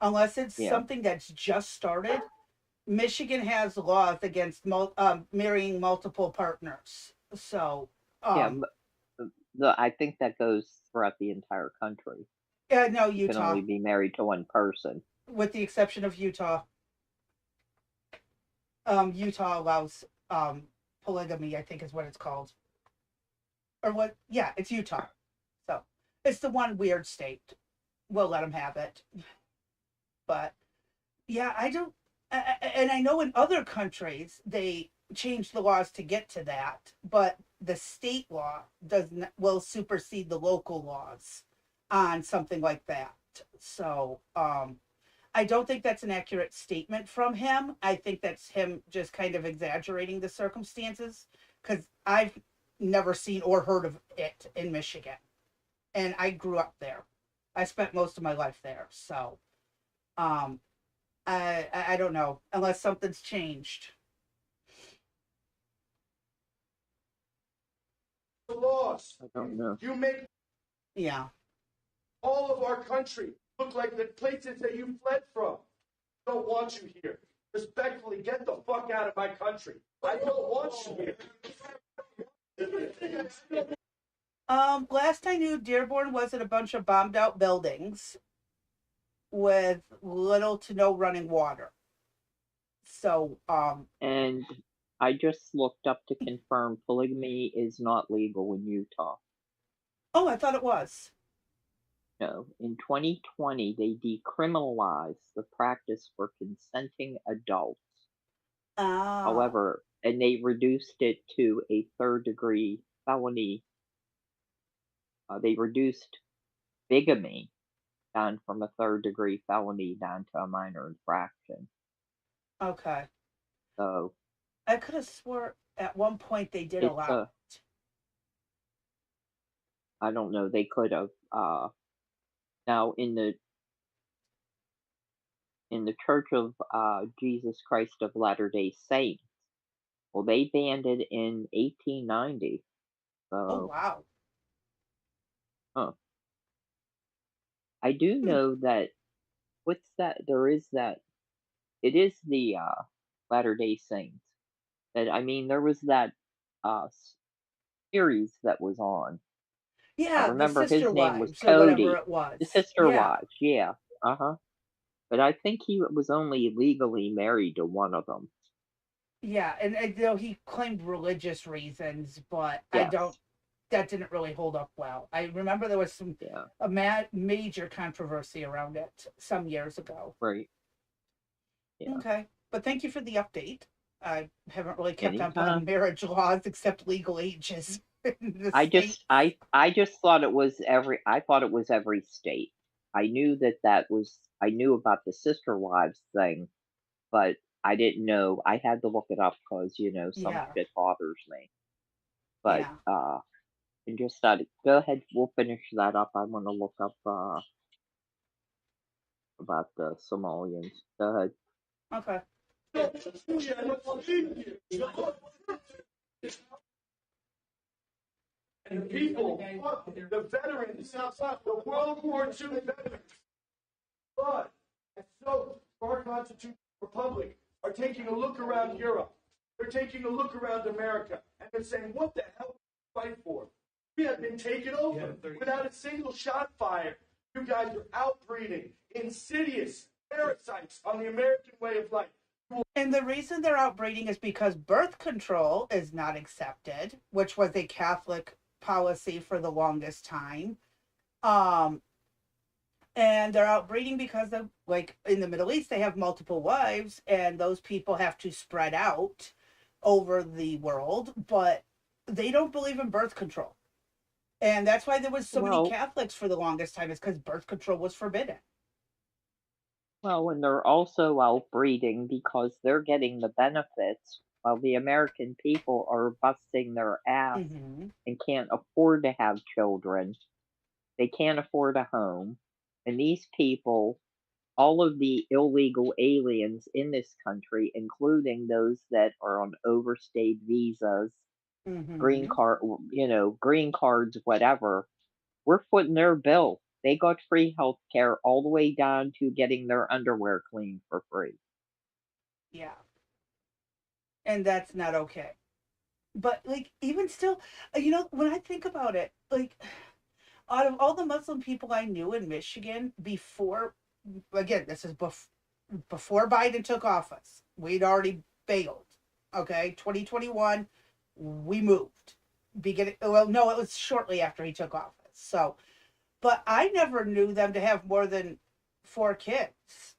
Unless it's something that's just started. Michigan has laws against marrying multiple partners. So I think that goes throughout the entire country. No, You can Utah, only be married to one person. with the exception of Utah. Utah allows polygamy, I think is what it's called. Or what? Yeah, it's Utah. So it's the one weird state. We'll let them have it. But yeah, I don't. And I know in other countries they change the laws to get to that, but the state law will supersede the local laws on something like that. So I don't think that's an accurate statement from him. I think that's him just kind of exaggerating the circumstances, because I've never seen or heard of it in Michigan. And I grew up there. I spent most of my life there. So I don't know, unless something's changed. The laws. I don't know. You make all of our country look like the places that you fled from. I don't want you here. Respectfully, get the fuck out of my country. I don't want you here. Last I knew, Dearborn was in a bunch of bombed out buildings with little to no running water. So And I just looked up to confirm polygamy is not legal in Utah. Oh, I thought it was. No, in 2020, they decriminalized the practice for consenting adults. However, and they reduced it to a 3rd-degree felony. They reduced bigamy down from a 3rd-degree felony down to a minor infraction. Okay. So I could have swore at one point they did allow it. I don't know. They could have. Now in the Church of Jesus Christ of Latter-day Saints, well, they banned it in 1890. So, Oh wow. I do know that. What's that? There is that. It is the Latter-day Saints. That, I mean, there was that series that was on. Yeah, I remember the Sister his name was Wives, or whatever Cody. it was. The Sister Yeah. Wives, yeah. But I think he was only legally married to one of them. Yeah, and he claimed religious reasons, but Yes. that didn't really hold up well. I remember there was a major controversy around it some years ago. Right. Yeah. Okay, but thank you for the update. I haven't really kept up Anytime. on marriage laws except legal ages. in the I state. just I just thought it was I thought it was every state. I knew that was I knew about the sister wives thing, but I didn't know. I had to look it up because some Yeah, shit bothers me. But yeah. and just thought, go ahead, we'll finish that up. I want to look up about the Somalians. Go ahead. Okay. And the people, the veterans, the World War II veterans, blood, and so our constitutional republic are taking a look around Europe. They're taking a look around America, and they're saying, what the hell do we fight for? We have been taken over without a single shot fired. You guys are outbreeding insidious parasites on the American way of life. And the reason they're outbreeding is because birth control is not accepted, which was a Catholic policy for the longest time. And they're outbreeding because of, like, in the Middle East, they have multiple wives, and those people have to spread out over the world, but they don't believe in birth control. And that's why there was so many Well, Catholics for the longest time, is because birth control was forbidden. well, and they're also outbreeding because they're getting the benefits while the American people are busting their ass Mm-hmm. and can't afford to have children. They can't afford a home. And these people, all of the illegal aliens in this country, including those that are on overstayed visas, green Mm-hmm. card, green cards, whatever, we're footing their bill. They got free health care all the way down to getting their underwear cleaned for free. Yeah. And that's not okay. But, like, even still, when I think about it, like, out of all the Muslim people I knew in Michigan before, again, this is before Biden took office, we'd already bailed. Okay, 2021, we moved. Well, no, it was shortly after he took office. So, but I never knew them to have more than 4 kids.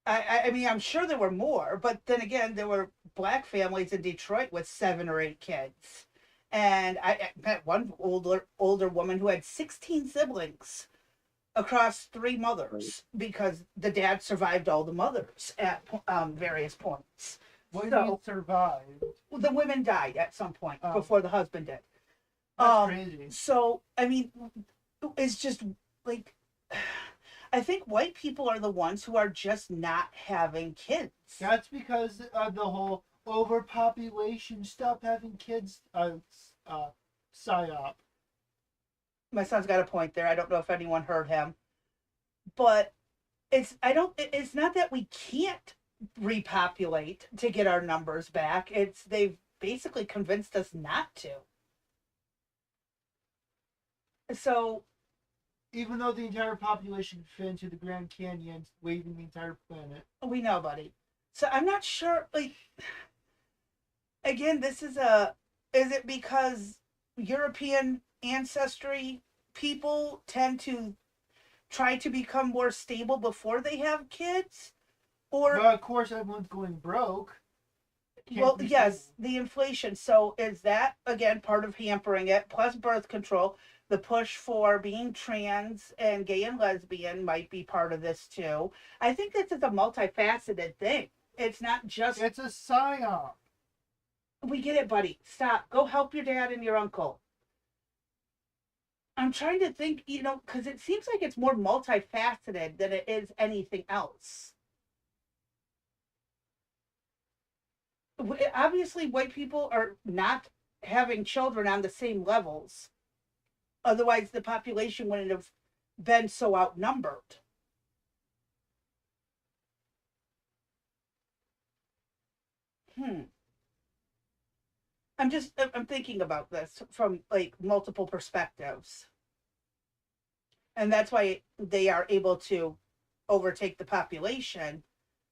I mean, I'm sure there were more, but then again, there were black families in Detroit with 7 or 8 kids. And I met one older woman who had 16 siblings across 3 mothers because the dad survived all the mothers at various points. What do you mean survived? The women died at some point before the husband did. That's crazy. So, I mean, it's just like, I think white people are the ones who are just not having kids. That's because of the whole overpopulation, stop having kids psyop. My son's got a point there. I don't know if anyone heard him. But it's not that we can't repopulate to get our numbers back. They've basically convinced us not to. So, even though the entire population could fit into the Grand Canyon, waving the entire planet. We know, buddy. So I'm not sure, like, again, is it because European ancestry people tend to try to become more stable before they have kids? Or, well, of course, everyone's going broke. well, yes, the inflation. So is that, again, part of hampering it, plus birth control? The push for being trans and gay and lesbian might be part of this too. I think this is a multifaceted thing. It's not just... It's a psyop. We get it, buddy. Stop. Go help your dad and your uncle. I'm trying to think, because it seems like it's more multifaceted than it is anything else. Obviously, white people are not having children on the same levels. Otherwise, the population wouldn't have been so outnumbered. I'm thinking about this from, like, multiple perspectives. And that's why they are able to overtake the population,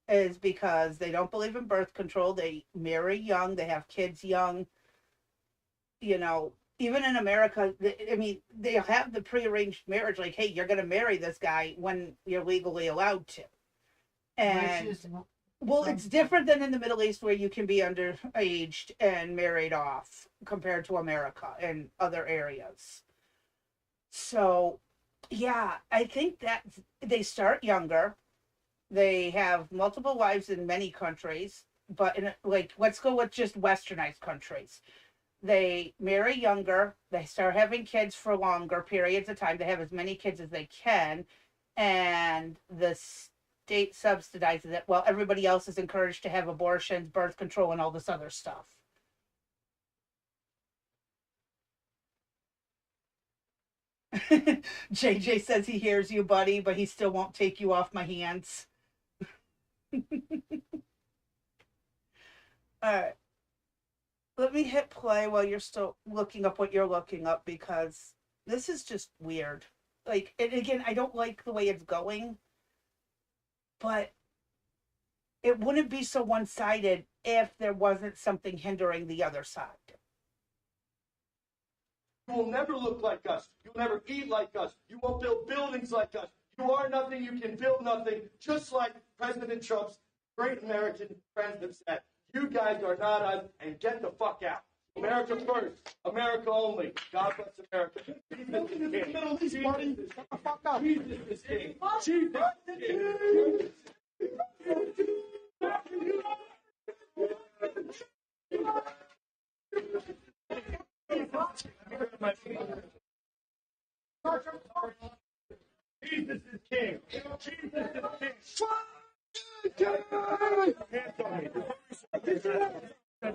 is because they don't believe in birth control. They marry young, they have kids young. Even in America, they have the prearranged marriage, like, hey, you're going to marry this guy when you're legally allowed to. And Well, it's different than in the Middle East where you can be underaged and married off compared to America and other areas. So, yeah, I think that they start younger. They have multiple wives in many countries, but like, let's go with just westernized countries. They marry younger, they start having kids for longer periods of time. They have as many kids as they can, and the state subsidizes it while everybody else is encouraged to have abortions, birth control, and all this other stuff. JJ says he hears you, buddy, but he still won't take you off my hands. All right. Let me hit play while you're still looking up what you're looking up, because this is just weird. Like, and again, I don't like the way it's going, but it wouldn't be so one-sided if there wasn't something hindering the other side. You will never look like us. You'll never eat like us. You won't build buildings like us. You are nothing. You can build nothing. Just like President Trump's great American friends have said. You guys are not us, and get the fuck out. America first. America only. God bless America. Jesus is king. Shut the fuck up. Jesus is king. Jesus is Jesus is king.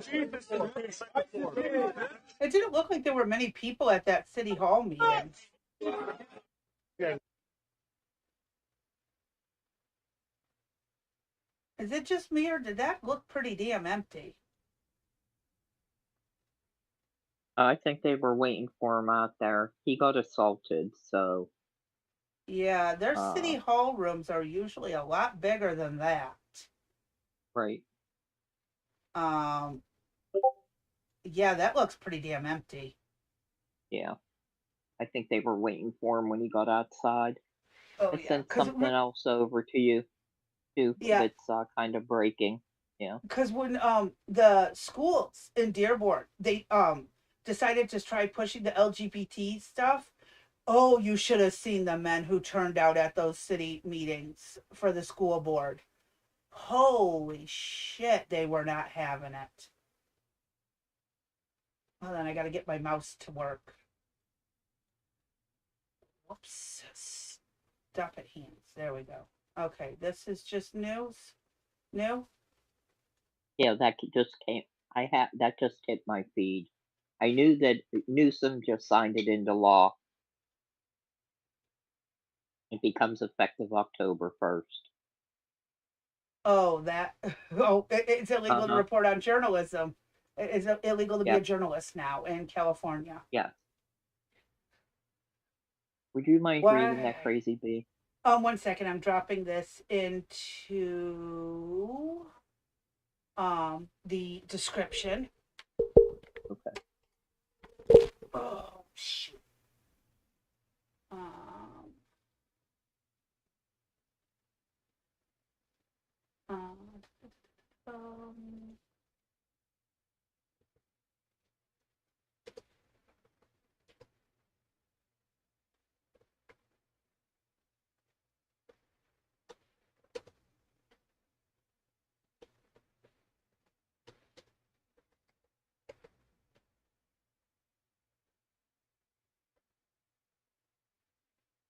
Jesus is king. It didn't look like there were many people at that city hall meeting. Is it just me, or did that look pretty damn empty? I think they were waiting for him out there. He got assaulted, so. Yeah, their city hall rooms are usually a lot bigger than that. Right. Yeah, that looks pretty damn empty. Yeah. I think they were waiting for him when he got outside. Oh, I yeah. sent something else over to you, too, Yeah. that's kind of breaking. Yeah. Because when the schools in Dearborn, they decided to try pushing the LGBT stuff. Oh, you should have seen the men who turned out at those city meetings for the school board. Holy shit, they were not having it. Well, then I got to get my mouse to work. Whoops. Stop it, hands. There we go. Okay, this is just news. New? Yeah, that just came. That just hit my feed. I knew that Newsom just signed it into law. It becomes effective October 1st. Oh, that. Oh, it's illegal to report on journalism. It's illegal to be a journalist now in California. Yeah. Would you mind reading that, Crazy Bee? 1 second. I'm dropping this into the description. Okay. Oh, shoot.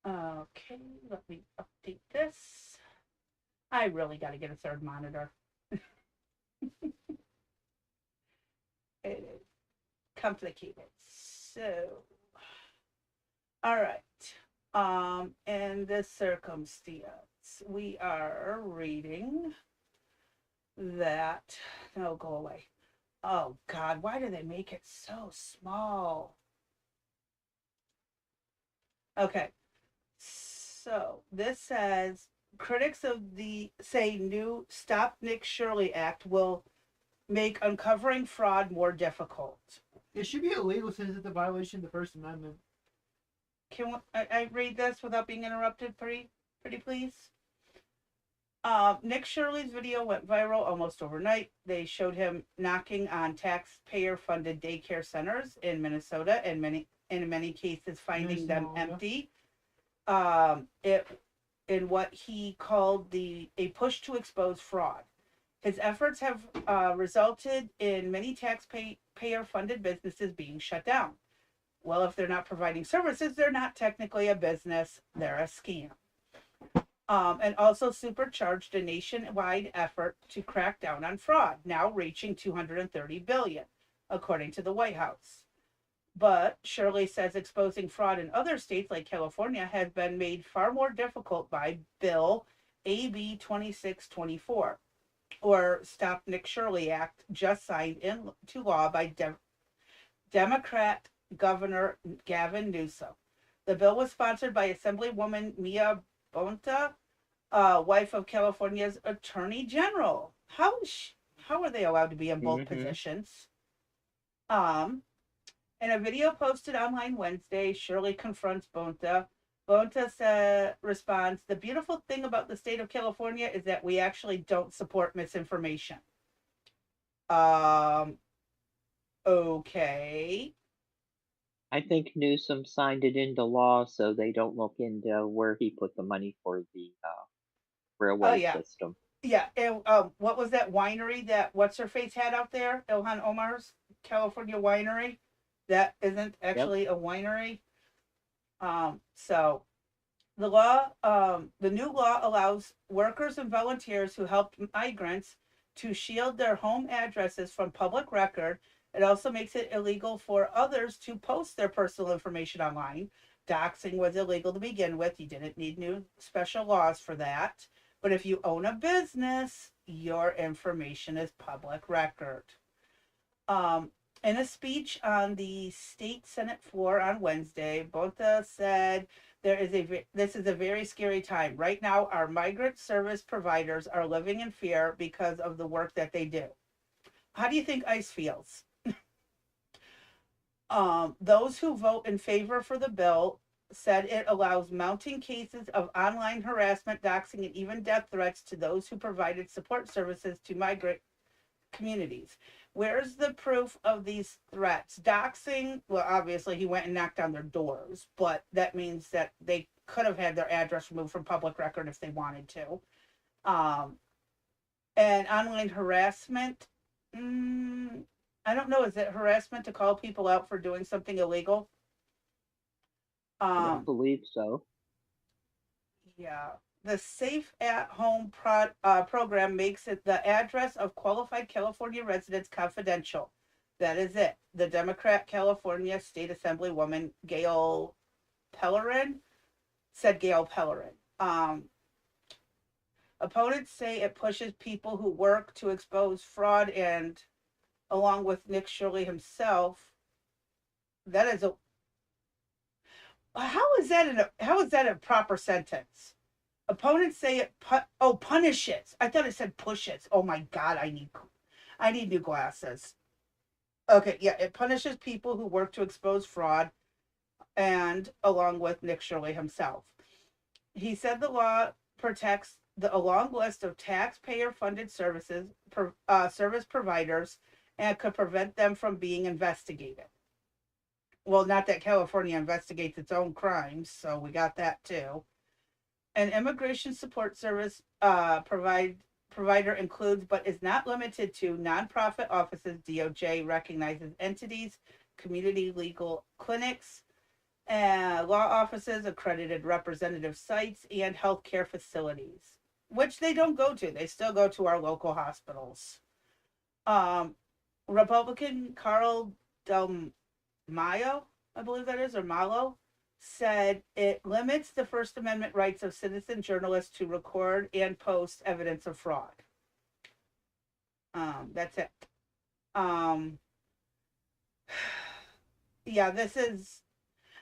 Okay, let me update this. I really got to get a third monitor. It is complicated. So, all right. In this circumstance, we are reading that. No, go away. Oh God, why do they make it so small? Okay. So this says critics of the new Stop Nick Shirley Act will make uncovering fraud more difficult. It should be illegal since it's a violation of the First Amendment. Can I read this without being interrupted, pretty please? Nick Shirley's video went viral almost overnight. They showed him knocking on taxpayer-funded daycare centers in Minnesota, and in many cases finding them Minnesota. empty. It in what he called a push to expose fraud. His efforts have resulted in many taxpayer-funded businesses being shut down. Well, if they're not providing services, they're not technically a business; they're a scam. And also supercharged a nationwide effort to crack down on fraud, now reaching 230 billion, according to the White House. But Shirley says exposing fraud in other states like California has been made far more difficult by Bill AB 2624, or Stop Nick Shirley Act, just signed into law by Democrat Governor Gavin Newsom. The bill was sponsored by Assemblywoman Mia Bonta, wife of California's Attorney General. How are they allowed to be in both positions? In a video posted online Wednesday, Shirley confronts Bonta. Bonta responds, "The beautiful thing about the state of California is that we actually don't support misinformation." Okay. I think Newsom signed it into law so they don't look into where he put the money for the railway Yeah. system. Yeah, and what was that winery that what's her face had out there? Ilhan Omar's California winery. That isn't actually a winery. So the new law allows workers and volunteers who help migrants to shield their home addresses from public record. It also makes it illegal for others to post their personal information online. Doxing was illegal to begin with. You didn't need new special laws for that. But if you own a business, your information is public record. In a speech on the state Senate floor on Wednesday, Bonta said, this is a very scary time. Right now, our migrant service providers are living in fear because of the work that they do. How do you think ICE feels? Those who vote in favor for the bill said it allows mounting cases of online harassment, doxing, and even death threats to those who provided support services to migrant communities. Where's the proof of these threats? Doxing, well, obviously he went and knocked on their doors, but that means that they could have had their address removed from public record if they wanted to. And online harassment, I don't know, is it harassment to call people out for doing something illegal? I don't believe so. Yeah. The Safe at Home program makes it the address of qualified California residents confidential. That is it. The Democrat California State Assemblywoman Gail Pellerin said. Opponents say it pushes people who work to expose fraud, and along with Nick Shirley himself, that is how is that a proper sentence? Opponents say it punishes. I thought it said pushes. Oh my God, I need new glasses. Okay, yeah, it punishes people who work to expose fraud, and along with Nick Shirley himself. He said the law protects a long list of taxpayer-funded service providers and could prevent them from being investigated. Well, not that California investigates its own crimes, so we got that too. An immigration support service provider includes, but is not limited to, nonprofit offices. DOJ recognizes entities, community legal clinics, law offices, accredited representative sites, and healthcare facilities, which they don't go to. They still go to our local hospitals. Republican Carl Del Mayo, I believe that is, or Malo, said it limits the First Amendment rights of citizen journalists to record and post evidence of fraud. That's it. Yeah,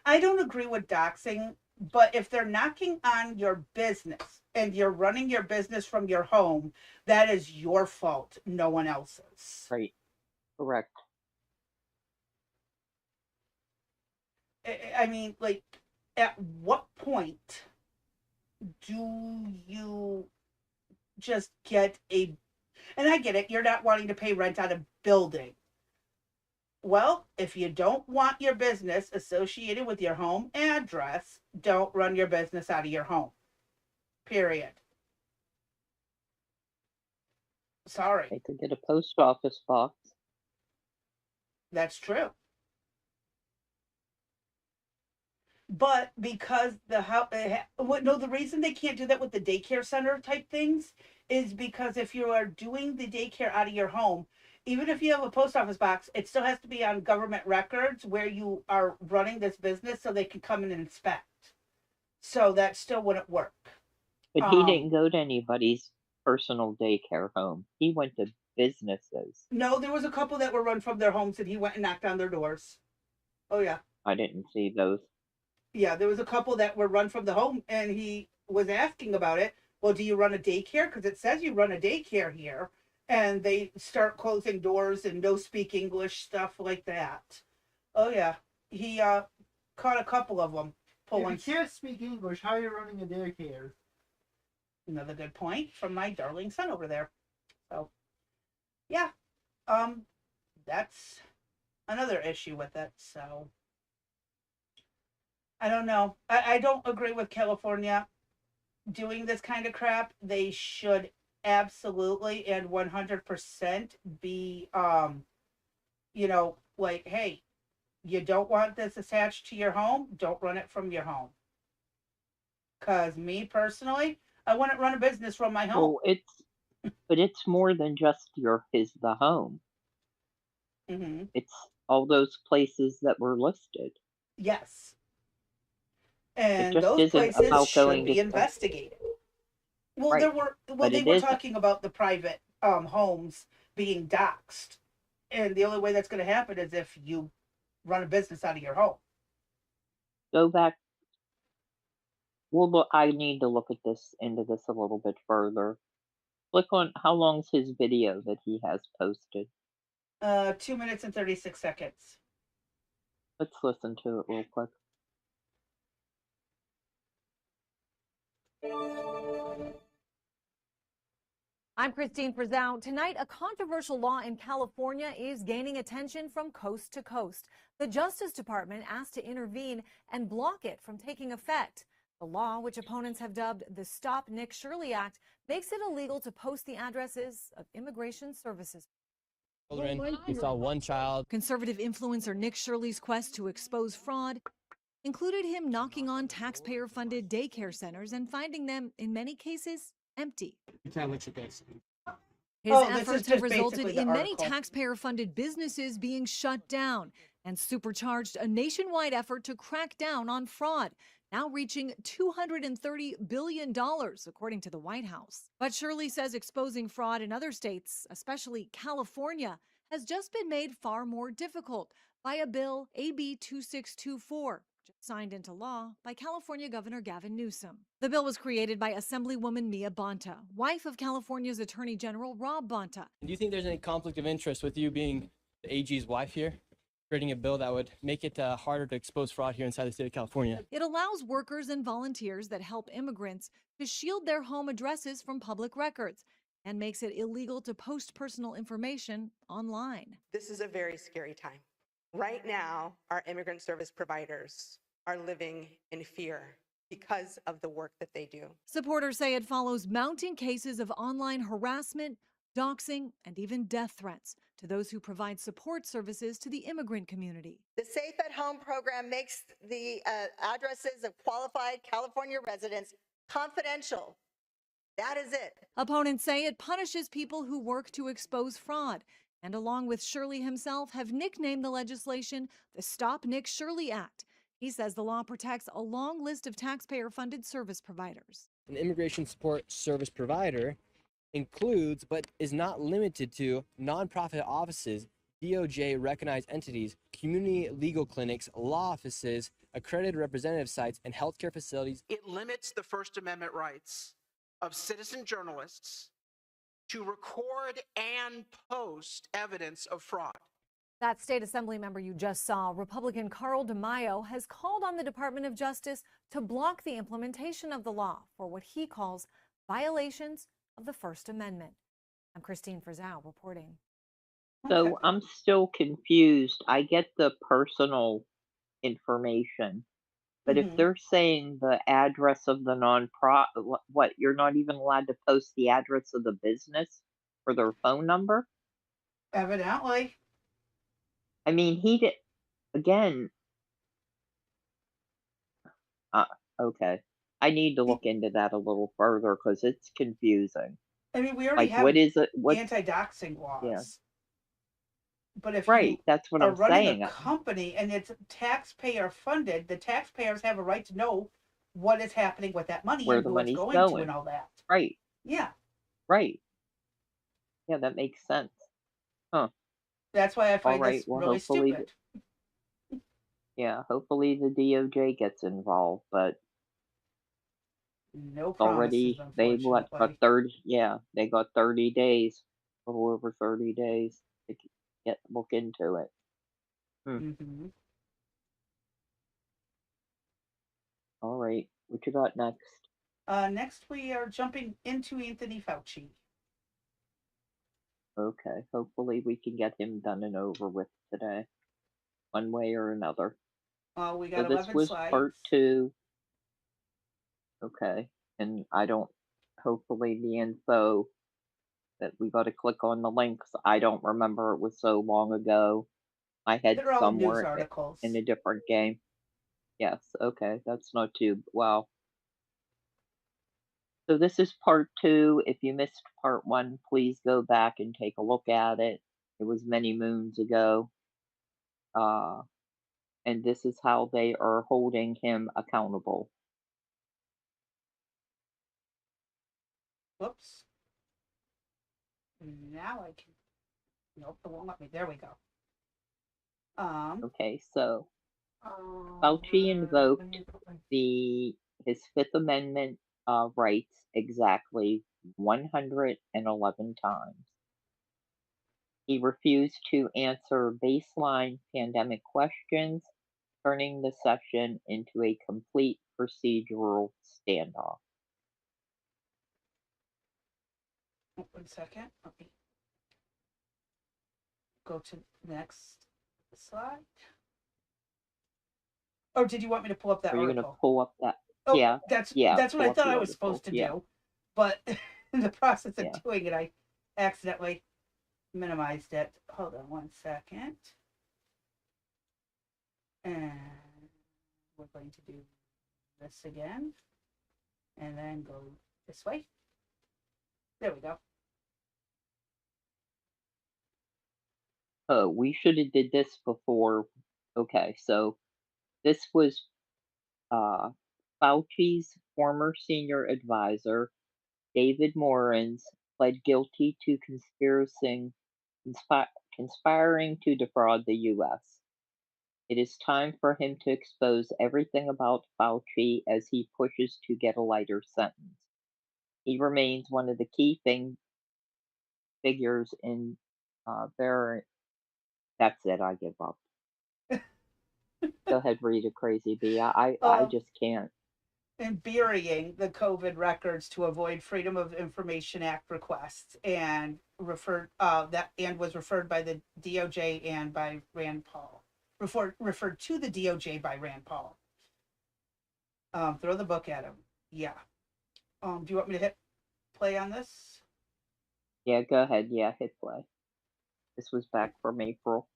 I don't agree with doxing, but if they're knocking on your business and you're running your business from your home, that is your fault, no one else's. Right. Correct. I mean, like, at what point do you just get a, and I get it, you're not wanting to pay rent on a building. Well, if you don't want your business associated with your home address, don't run your business out of your home. Period. Sorry. They could get a post office box. That's true. But because the how, no, the reason they can't do that with the daycare center type things is because if you are doing the daycare out of your home, even if you have a post office box, it still has to be on government records where you are running this business so they can come in and inspect. So that still wouldn't work. But he didn't go to anybody's personal daycare home. He went to businesses. No, there was a couple that were run from their homes and he went and knocked on their doors. Oh, yeah. I didn't see those. Yeah, there was a couple that were run from the home and he was asking about it. Well, do you run a daycare? Because it says you run a daycare here. And they start closing doors and no speak English, stuff like that. Oh, yeah. He caught a couple of them pulling. If you can't speak English, how are you running a daycare? Another good point from my darling son over there. So, yeah. That's another issue with it. So, I don't know. I don't agree with California doing this kind of crap. They should absolutely and 100% be, you know, like, hey, you don't want this attached to your home? Don't run it from your home. Because me personally, I wouldn't run a business from my home. Well, but it's more than just the home. Mm-hmm. It's all those places that were listed. Yes. And just those isn't places about should going be to- investigated. Well, Right, they it were isn't. talking about the private homes being doxxed. And the only way that's going to happen is if you run a business out of your home. Go back. Well, I need to look into this a little bit further. Click on how long's his video that he has posted. 2 minutes and 36 seconds. Let's listen to it real quick. I'm Christine Frizzell. Tonight, a controversial law in California is gaining attention from coast to coast. The Justice Department asked to intervene and block it from taking effect. The law, which opponents have dubbed the Stop Nick Shirley Act, makes it illegal to post the addresses of immigration services. Children. We saw one child. Conservative influencer Nick Shirley's quest to expose fraud included him knocking on taxpayer-funded daycare centers and finding them, in many cases, empty. You can't let your guys. His efforts have resulted in many taxpayer-funded businesses being shut down and supercharged a nationwide effort to crack down on fraud, now reaching $230 billion, according to the White House. But Shirley says exposing fraud in other states, especially California, has just been made far more difficult by a bill, AB 2624. Signed into law by California Governor Gavin Newsom. The bill was created by Assemblywoman Mia Bonta, wife of California's Attorney General Rob Bonta. Do you think there's any conflict of interest with you being the AG's wife here, creating a bill that would make it harder to expose fraud here inside the state of California? It allows workers and volunteers that help immigrants to shield their home addresses from public records and makes it illegal to post personal information online. This is a very scary time. Right now, our immigrant service providers are living in fear because of the work that they do. Supporters say it follows mounting cases of online harassment, doxing, and even death threats to those who provide support services to the immigrant community. The Safe at Home program makes the addresses of qualified California residents confidential. That is it. Opponents say it punishes people who work to expose fraud, and along with Shirley himself, have nicknamed the legislation the Stop Nick Shirley Act. He says the law protects a long list of taxpayer-funded service providers. An immigration support service provider includes, but is not limited to, nonprofit offices, DOJ-recognized entities, community legal clinics, law offices, accredited representative sites, and healthcare facilities. It limits the First Amendment rights of citizen journalists to record and post evidence of fraud. That state assembly member you just saw, Republican Carl DeMaio, has called on the Department of Justice to block the implementation of the law for what he calls violations of the First Amendment. I'm Christine Frizzell reporting. So I'm still confused. I get the personal information, but if they're saying the address of the nonprofit, what, you're not even allowed to post the address of the business or their phone number? Evidently. I mean, he did, again, okay. I need to look into that a little further because it's confusing. I mean, we already Like, have what is it? What's, anti-doxing laws. yeah, But if right, you that's what are I'm running saying. a company and it's taxpayer funded, the taxpayers have a right to know what is happening with that money Where and the who it's money's going to going. and all that. Right, Yeah. right. Yeah, that makes sense. Huh. That's why I All find right, this well, really hopefully, stupid. yeah, hopefully the DOJ gets involved, but No promises, already, they what, got unfortunately. 30, yeah, they got 30 days, a little over 30 days to look into it. Mm-hmm. All right, what you got next? Next, we are jumping into Anthony Fauci. Okay, hopefully we can get him done and over with today, one way or another. We So got this 11 was slides. part 2. Okay, and I don't, hopefully the info that we got to click on the links, I don't remember, it was so long ago. My head's They're all news somewhere articles. in a different game. Yes, okay, that's not too, well. So this is part 2. If you missed part 1, please go back and take a look at it. It was many moons ago. And this is how they are holding him accountable. Whoops. Now I can. Nope, it won't let me. There we go. Okay, so Fauci invoked his Fifth Amendment rights exactly 111 times. He refused to answer baseline pandemic questions, turning the session into a complete procedural standoff. 1 second. Let me go to next slide. Or did you want me to pull up that Are you article? going to pull up that? Oh, yeah, that's what pull I up thought the I was article. supposed to Yeah. do, but in the process of Yeah. doing it, I accidentally minimized it. Hold on 1 second, and we're going to do this again, and then go this way. There we go. Oh, we should have did this before. Okay, so this was Fauci's former senior advisor, David Morans, pled guilty to conspiring to defraud the U.S. It is time for him to expose everything about Fauci as he pushes to get a lighter sentence. He remains one of the key figures in That's it, I give up. Go ahead, read it, Crazy B. I just can't. And burying the COVID records to avoid Freedom of Information Act requests, and was referred by the DOJ and by Rand Paul. Referred to the DOJ by Rand Paul. Throw the book at him. Yeah. Do you want me to hit play on this? Yeah, go ahead. Yeah, hit play. This was back from April.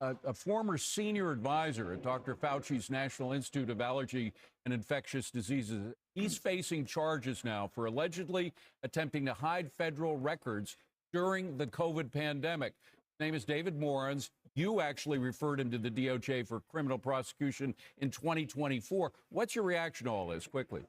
A former senior advisor at Dr. Fauci's National Institute of Allergy and Infectious Diseases. He's facing charges now for allegedly attempting to hide federal records during the COVID pandemic. His name is David Morans. You actually referred him to the DOJ for criminal prosecution in 2024. What's your reaction to all this, quickly?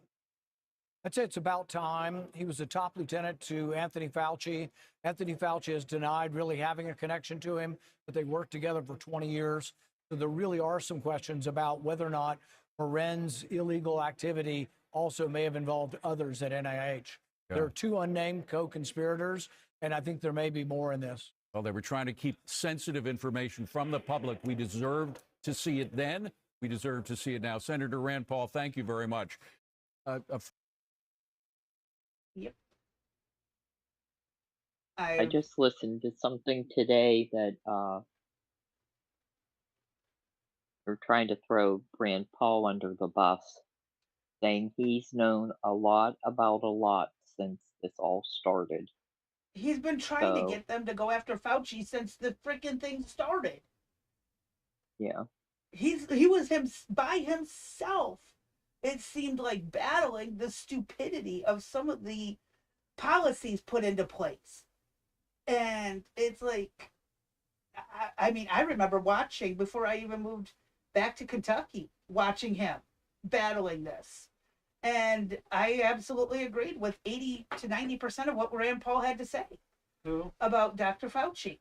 I'd say it's about time. He was a top lieutenant to Anthony Fauci. Anthony Fauci has denied really having a connection to him, but they worked together for 20 years. So there really are some questions about whether or not Moran's illegal activity also may have involved others at NIH. Yeah. There are 2 unnamed co-conspirators, and I think there may be more in this. Well, they were trying to keep sensitive information from the public. We deserved to see it then. We deserve to see it now. Senator Rand Paul, thank you very much. Yep. I just listened to something today that they're trying to throw Rand Paul under the bus, saying he's known a lot about a lot since this all started. He's been trying to get them to go after Fauci since the freaking thing started. Yeah. He was by himself. It seemed like battling the stupidity of some of the policies put into place. And it's like, I mean, I remember watching before I even moved back to Kentucky, watching him battling this. And I absolutely agreed with 80 to 90% of what Rand Paul had to say. Who? About Dr. Fauci.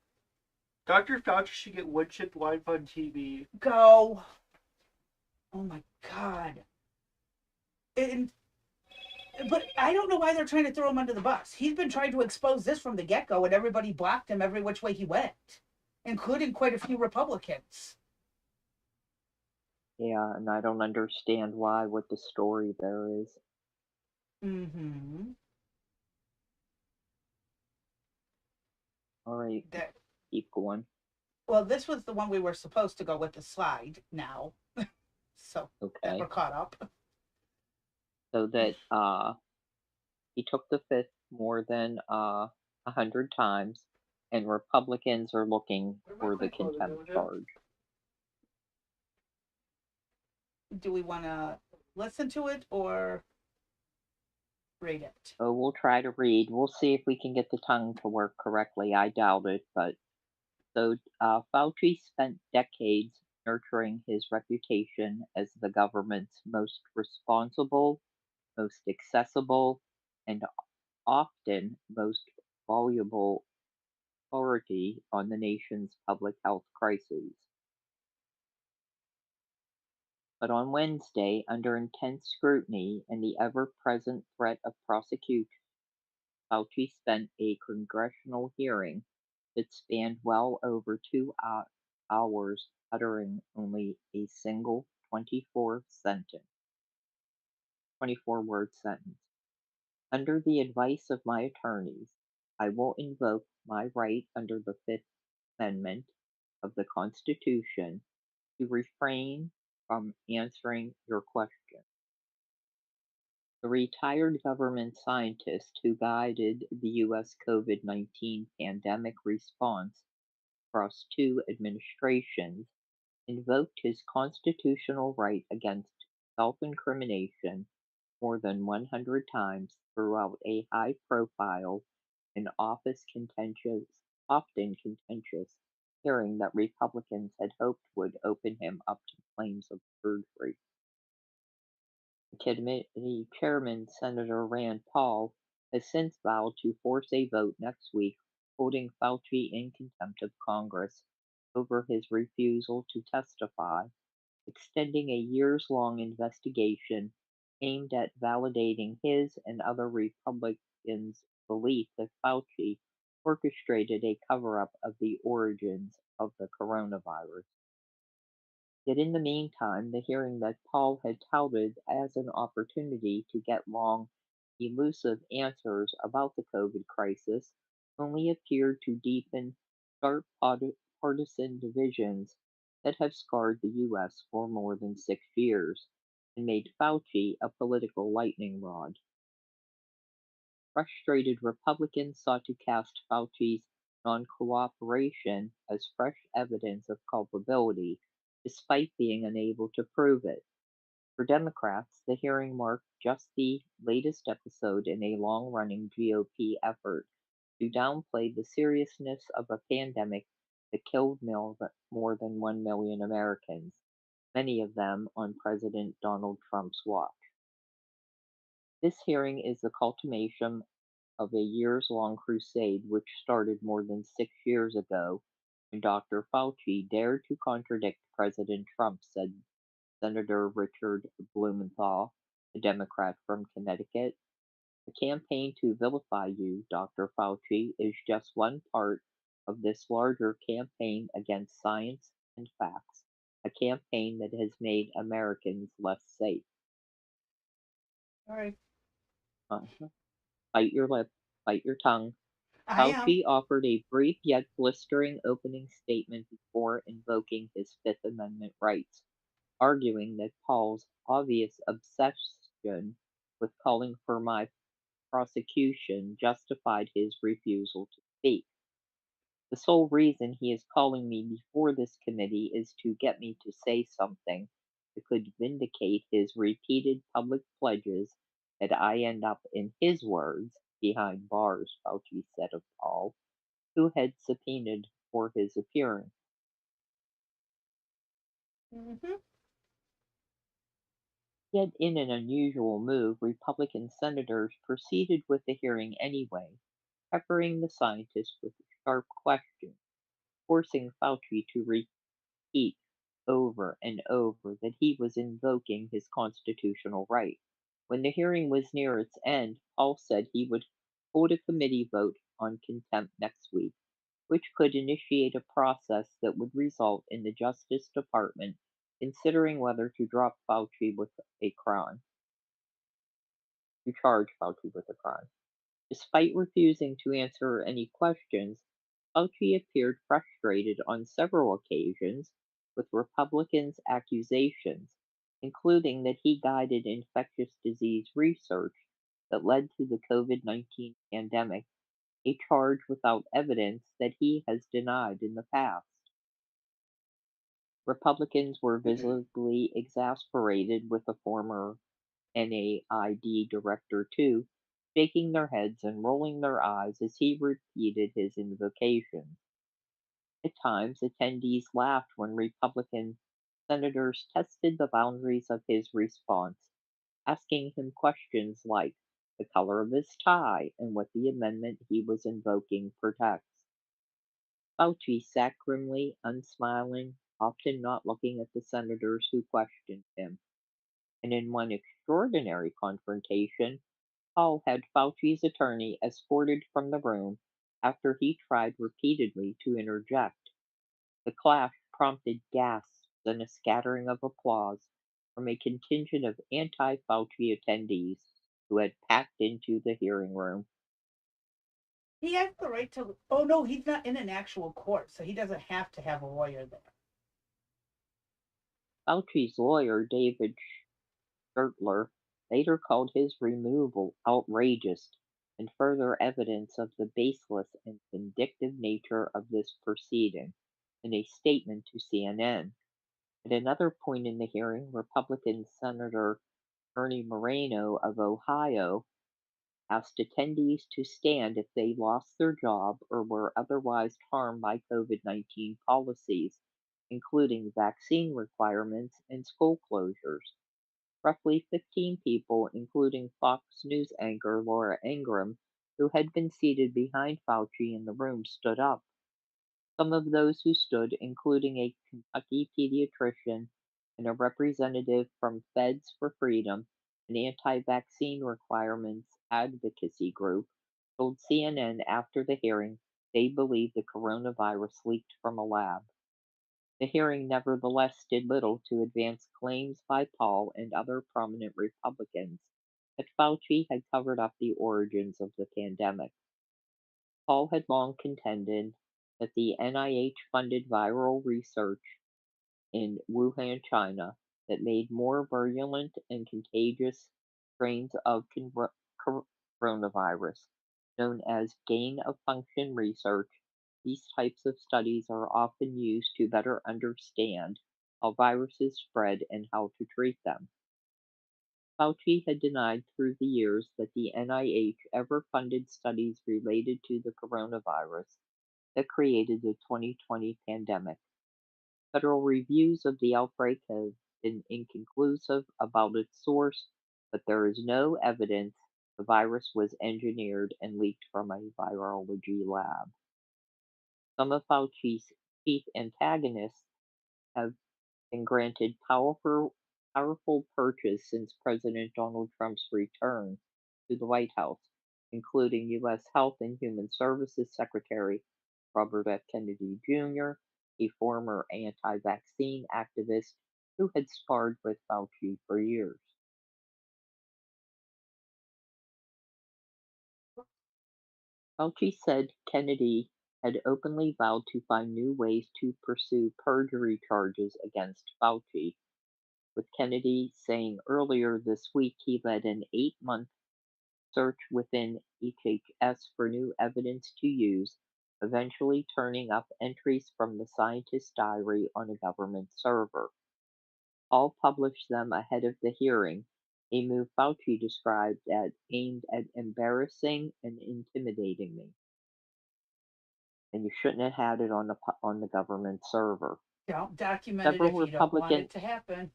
Dr. Fauci should get wood chipped live on TV. Go. Oh my God. But I don't know why they're trying to throw him under the bus. He's been trying to expose this from the get-go, and everybody blocked him every which way he went, including quite a few Republicans. Yeah, and I don't understand why, what the story there is. Mm-hmm. All right, keep going. Well, this was the one we were supposed to go with the slide now. So that we're caught up. So that he took the fifth more than 100 times, and Republicans are looking for the contempt charge. Do we want to listen to it or read it? Oh, we'll try to read. We'll see if we can get the tongue to work correctly. I doubt it, but so Fauci spent decades nurturing his reputation as the government's most responsible, most accessible, and often most voluble authority on the nation's public health crises. But on Wednesday, under intense scrutiny and the ever-present threat of prosecution, Fauci spent a congressional hearing that spanned well over 2 hours, uttering only a single 24-word sentence. Under the advice of my attorneys, I will invoke my right under the Fifth Amendment of the Constitution to refrain from answering your question. The retired government scientist who guided the U.S. COVID-19 pandemic response across 2 administrations invoked his constitutional right against self-incrimination more than 100 times throughout a high-profile and often contentious hearing that Republicans had hoped would open him up to claims of perjury. The committee chairman, Senator Rand Paul, has since vowed to force a vote next week holding Fauci in contempt of Congress over his refusal to testify, extending a years-long investigation aimed at validating his and other Republicans' belief that Fauci orchestrated a cover-up of the origins of the coronavirus. Yet in the meantime, the hearing that Paul had touted as an opportunity to get long, elusive answers about the COVID crisis only appeared to deepen sharp partisan divisions that have scarred the U.S. for more than 6 years and made Fauci a political lightning rod. Frustrated Republicans sought to cast Fauci's non-cooperation as fresh evidence of culpability, despite being unable to prove it. For Democrats, the hearing marked just the latest episode in a long-running GOP effort to downplay the seriousness of a pandemic that killed more than 1 million Americans, many of them on President Donald Trump's watch. This hearing is the culmination of a years-long crusade which started more than 6 years ago when Dr. Fauci dared to contradict President Trump, said Senator Richard Blumenthal, a Democrat from Connecticut. The campaign to vilify you, Dr. Fauci, is just one part of this larger campaign against science and facts, a campaign that has made Americans less safe. All right. Bite your lip, bite your tongue. I am. Fauci offered a brief yet blistering opening statement before invoking his Fifth Amendment rights, arguing that Paul's obvious obsession with calling for my prosecution justified his refusal to speak. The sole reason he is calling me before this committee is to get me to say something that could vindicate his repeated public pledges that I end up, in his words, behind bars, Fauci said of Paul, who had subpoenaed for his appearance. Mm-hmm. Yet, in an unusual move, Republican senators proceeded with the hearing anyway, peppering the scientist with sharp questions, forcing Fauci to repeat over and over that he was invoking his constitutional right. When the hearing was near its end, Paul said he would hold a committee vote on contempt next week, which could initiate a process that would result in the Justice Department considering whether to drop Fauci with a crime, to charge Fauci with a crime. Despite refusing to answer any questions, Fauci appeared frustrated on several occasions with Republicans' accusations, including that he guided infectious disease research that led to the COVID-19 pandemic, a charge without evidence that he has denied in the past. Republicans were visibly exasperated with the former NAID director, too, shaking their heads and rolling their eyes as he repeated his invocations. At times, attendees laughed when Republican senators tested the boundaries of his response, asking him questions like the color of his tie and what the amendment he was invoking protects. Fauci sat grimly, unsmiling, often not looking at the senators who questioned him. And in one extraordinary confrontation, Paul had Fauci's attorney escorted from the room after he tried repeatedly to interject. The clash prompted gasps and a scattering of applause from a contingent of anti-Fauci attendees who had packed into the hearing room. He has the right to. Oh no, he's not in an actual court, so he doesn't have to have a lawyer there. Fauci's lawyer, David Gertler, later called his removal outrageous and further evidence of the baseless and vindictive nature of this proceeding in a statement to CNN. At another point in the hearing, Republican Senator Bernie Moreno of Ohio asked attendees to stand if they lost their job or were otherwise harmed by COVID-19 policies, including vaccine requirements and school closures. Roughly 15 people, including Fox News anchor Laura Ingraham, who had been seated behind Fauci in the room, stood up. Some of those who stood, including a Kentucky pediatrician and a representative from Feds for Freedom, an anti-vaccine requirements advocacy group, told CNN after the hearing they believe the coronavirus leaked from a lab. The hearing nevertheless did little to advance claims by Paul and other prominent Republicans that Fauci had covered up the origins of the pandemic. Paul had long contended that the NIH-funded viral research in Wuhan, China, that made more virulent and contagious strains of coronavirus, known as gain-of-function research. These types of studies are often used to better understand how viruses spread and how to treat them. Fauci had denied through the years that the NIH ever funded studies related to the coronavirus that created the 2020 pandemic. Federal reviews of the outbreak have been inconclusive about its source, but there is no evidence the virus was engineered and leaked from a virology lab. Some of Fauci's chief antagonists have been granted powerful purchase since President Donald Trump's return to the White House, including U.S. Health and Human Services Secretary Robert F. Kennedy Jr., a former anti-vaccine activist who had sparred with Fauci for years. Fauci said Kennedy had openly vowed to find new ways to pursue perjury charges against Fauci, with Kennedy saying earlier this week he led an 8-month search within HHS for new evidence to use, eventually turning up entries from the scientist's diary on a government server. Paul published them ahead of the hearing, a move Fauci described as aimed at embarrassing and intimidating me. And you shouldn't have had it on the government server. Don't document it if you don't want it to happen.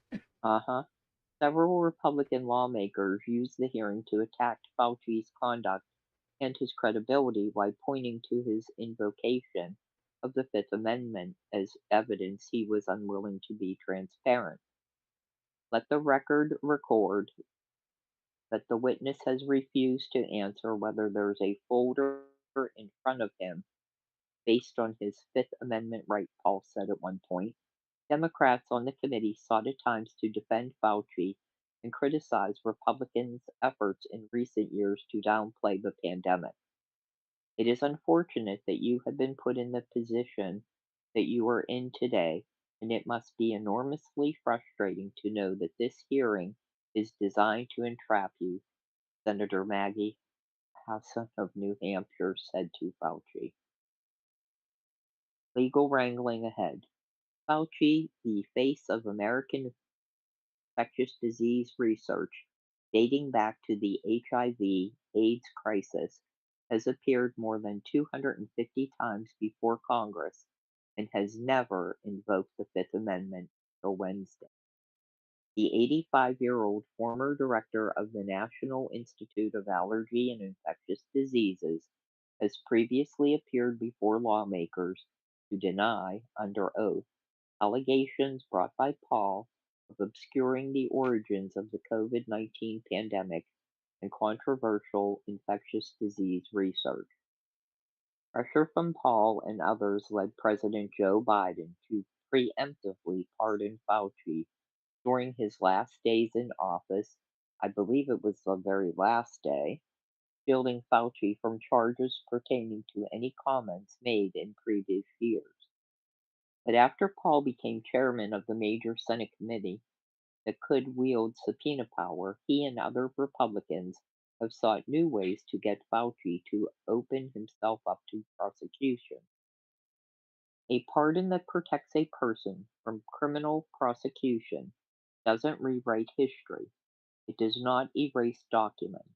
Several Republican lawmakers used the hearing to attack Fauci's conduct and his credibility by pointing to his invocation of the Fifth Amendment as evidence he was unwilling to be transparent. Let the record record that the witness has refused to answer whether there's a folder in front of him based on his Fifth Amendment right, Paul said at one point. Democrats on the committee sought at times to defend Fauci and criticize Republicans' efforts in recent years to downplay the pandemic. It is unfortunate that you have been put in the position that you are in today, and it must be enormously frustrating to know that this hearing is designed to entrap you, Senator Maggie Hassan of New Hampshire said to Fauci. Legal wrangling ahead. Fauci, the face of American infectious disease research dating back to the HIV/AIDS crisis, has appeared more than 250 times before Congress and has never invoked the Fifth Amendment until Wednesday. The 85-year-old former director of the National Institute of Allergy and Infectious Diseases has previously appeared before lawmakers to deny, under oath, allegations brought by Paul of obscuring the origins of the COVID-19 pandemic and controversial infectious disease research. Pressure from Paul and others led President Joe Biden to preemptively pardon Fauci during his last days in office. I believe it was the very last day, shielding Fauci from charges pertaining to any comments made in previous years. But after Paul became chairman of the major Senate committee that could wield subpoena power, he and other Republicans have sought new ways to get Fauci to open himself up to prosecution. A pardon that protects a person from criminal prosecution doesn't rewrite history. It does not erase documents.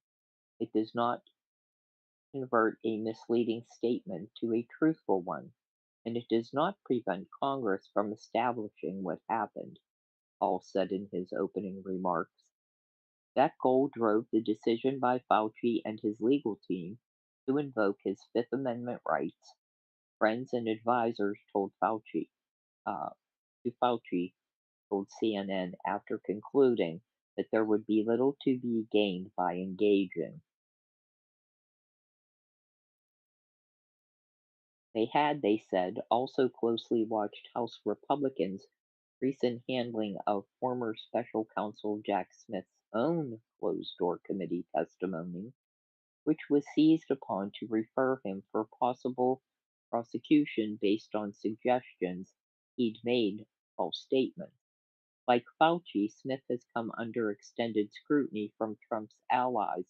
It does not convert a misleading statement to a truthful one, and it does not prevent Congress from establishing what happened, Paul said in his opening remarks. That goal drove the decision by Fauci and his legal team to invoke his Fifth Amendment rights. Friends and advisors told Fauci told CNN after concluding that there would be little to be gained by engaging. They had, they said, also closely watched House Republicans' recent handling of former special counsel Jack Smith's own closed-door committee testimony, which was seized upon to refer him for possible prosecution based on suggestions he'd made false statements. Like Fauci, Smith has come under extended scrutiny from Trump's allies,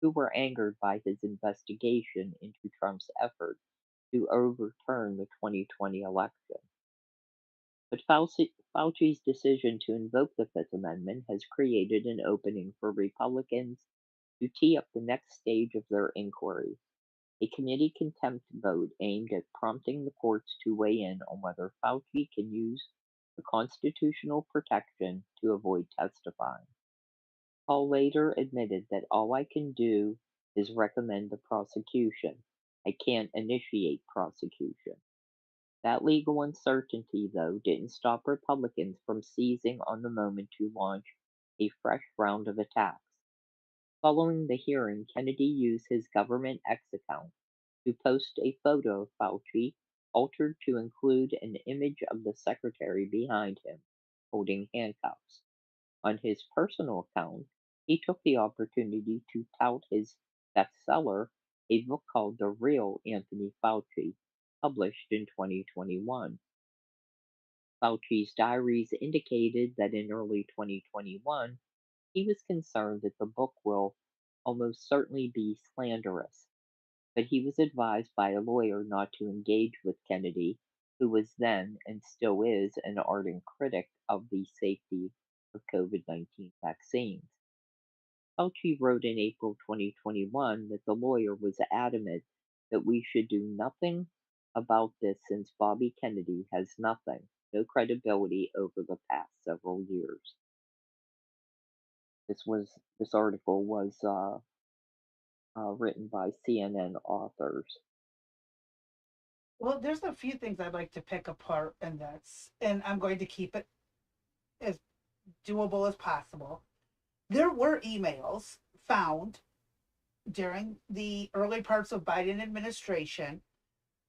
who were angered by his investigation into Trump's effort to overturn the 2020 election. But Fauci's decision to invoke the Fifth Amendment has created an opening for Republicans to tee up the next stage of their inquiry, a committee contempt vote aimed at prompting the courts to weigh in on whether Fauci can use the constitutional protection to avoid testifying. Paul later admitted that all I can do is recommend the prosecution. I can't initiate prosecution. That legal uncertainty, though, didn't stop Republicans from seizing on the moment to launch a fresh round of attacks. Following the hearing, Kennedy used his government X account to post a photo of Fauci, altered to include an image of the secretary behind him, holding handcuffs. On his personal account, he took the opportunity to tout his bestseller, a book called The Real Anthony Fauci, published in 2021. Fauci's diaries indicated that in early 2021, he was concerned that the book will almost certainly be slanderous, but he was advised by a lawyer not to engage with Kennedy, who was then and still is an ardent critic of the safety of COVID-19 vaccines. Fauci wrote in April 2021 that the lawyer was adamant that we should do nothing about this since Bobby Kennedy has no credibility over the past several years. This article was written by CNN authors. Well, there's a few things I'd like to pick apart, and I'm going to keep it as doable as possible. There were emails found during the early parts of Biden administration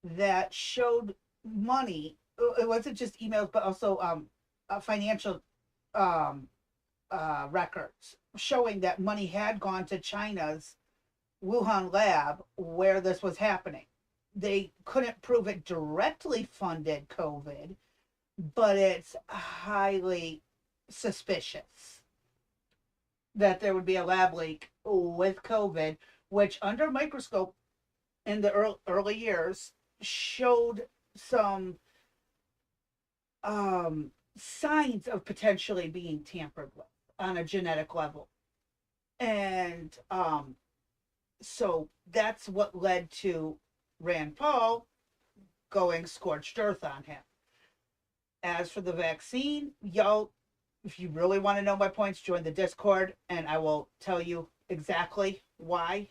that showed money. It wasn't just emails, but also financial records showing that money had gone to China's Wuhan lab where this was happening. They couldn't prove it directly funded COVID, but it's highly suspicious that there would be a lab leak with COVID, which under a microscope in the early years showed some signs of potentially being tampered with on a genetic level. And so that's what led to Rand Paul going scorched earth on him. As for the vaccine, y'all, if you really want to know my points, join the Discord and I will tell you exactly why.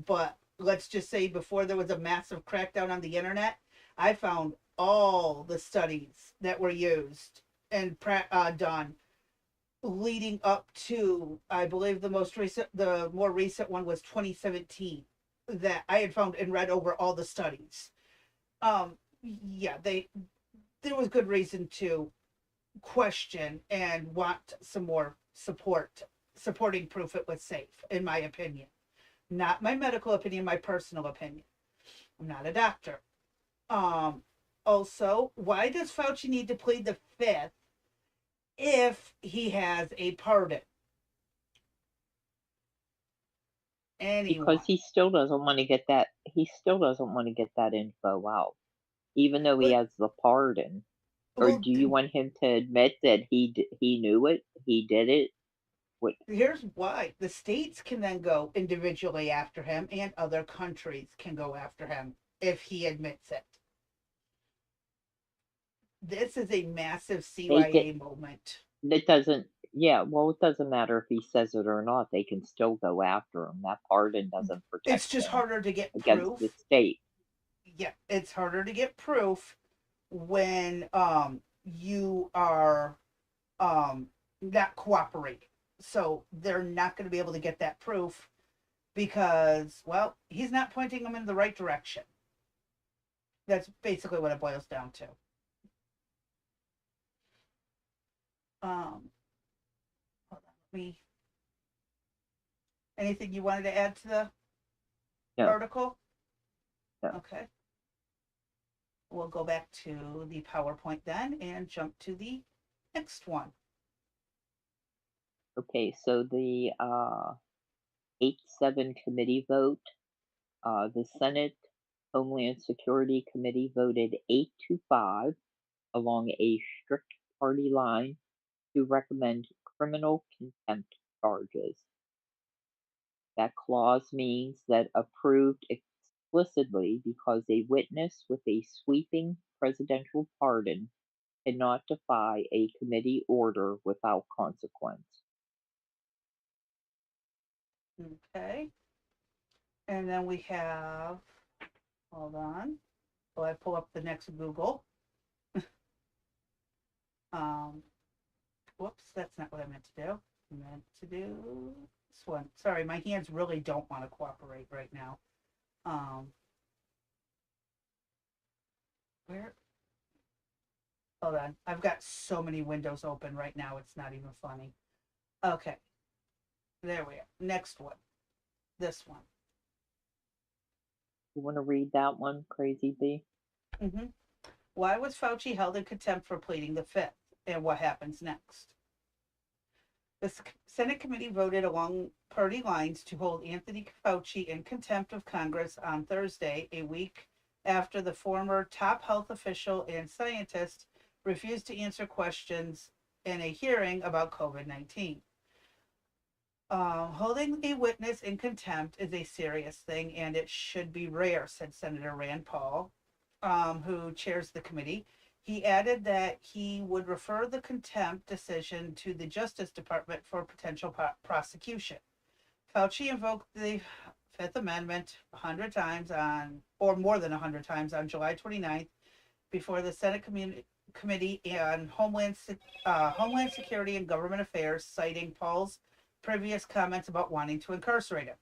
But let's just say before there was a massive crackdown on the internet, I found all the studies that were used and done leading up to, I believe the more recent one was 2017, that I had found and read over all the studies. Yeah, there was good reason to question and want some more supporting proof it was safe, in my opinion. Not my medical opinion, my personal opinion. I'm not a doctor. Also, why does Fauci need to plead the fifth if he has a pardon? Anyone. Because he still doesn't want to get that. He still doesn't want to get that info out, even though he has the pardon. Or do you want him to admit that he knew it, he did it? What? Here's why: the states can then go individually after him, and other countries can go after him if he admits it. This is a massive CYA moment. It doesn't. Yeah, well, it doesn't matter if he says it or not. They can still go after him. That pardon doesn't protect. It's just harder to get against proof. The state. Yeah, it's harder to get proof when you are not cooperating. So they're not going to be able to get that proof because, well, he's not pointing them in the right direction. That's basically what it boils down to. Hold on, anything you wanted to add to the article? No. Okay. We'll go back to the PowerPoint then and jump to the next one. Okay, so the 8-7 committee vote, the Senate Homeland Security Committee voted 8-5 along a strict party line to recommend criminal contempt charges. That clause means that approved explicitly because a witness with a sweeping presidential pardon cannot defy a committee order without consequence. Okay. And then we have, hold on, while I pull up the next Google. Whoops, that's not what I meant to do. I meant to do this one. Sorry, my hands really don't want to cooperate right now. Where? Hold on. I've got so many windows open right now, it's not even funny. Okay. There we are. Next one. This one. You want to read that one, Crazy B? Mm-hmm. Why was Fauci held in contempt for pleading the fifth? And what happens next? The Senate committee voted along party lines to hold Anthony Fauci in contempt of Congress on Thursday, a week after the former top health official and scientist refused to answer questions in a hearing about COVID-19. Holding a witness in contempt is a serious thing, and it should be rare, said Senator Rand Paul, who chairs the committee. He added that he would refer the contempt decision to the Justice Department for potential prosecution. Fauci invoked the Fifth Amendment 100 times or more than 100 times on July 29th before the Senate Committee on Homeland Security and Government Affairs, citing Paul's previous comments about wanting to incarcerate him.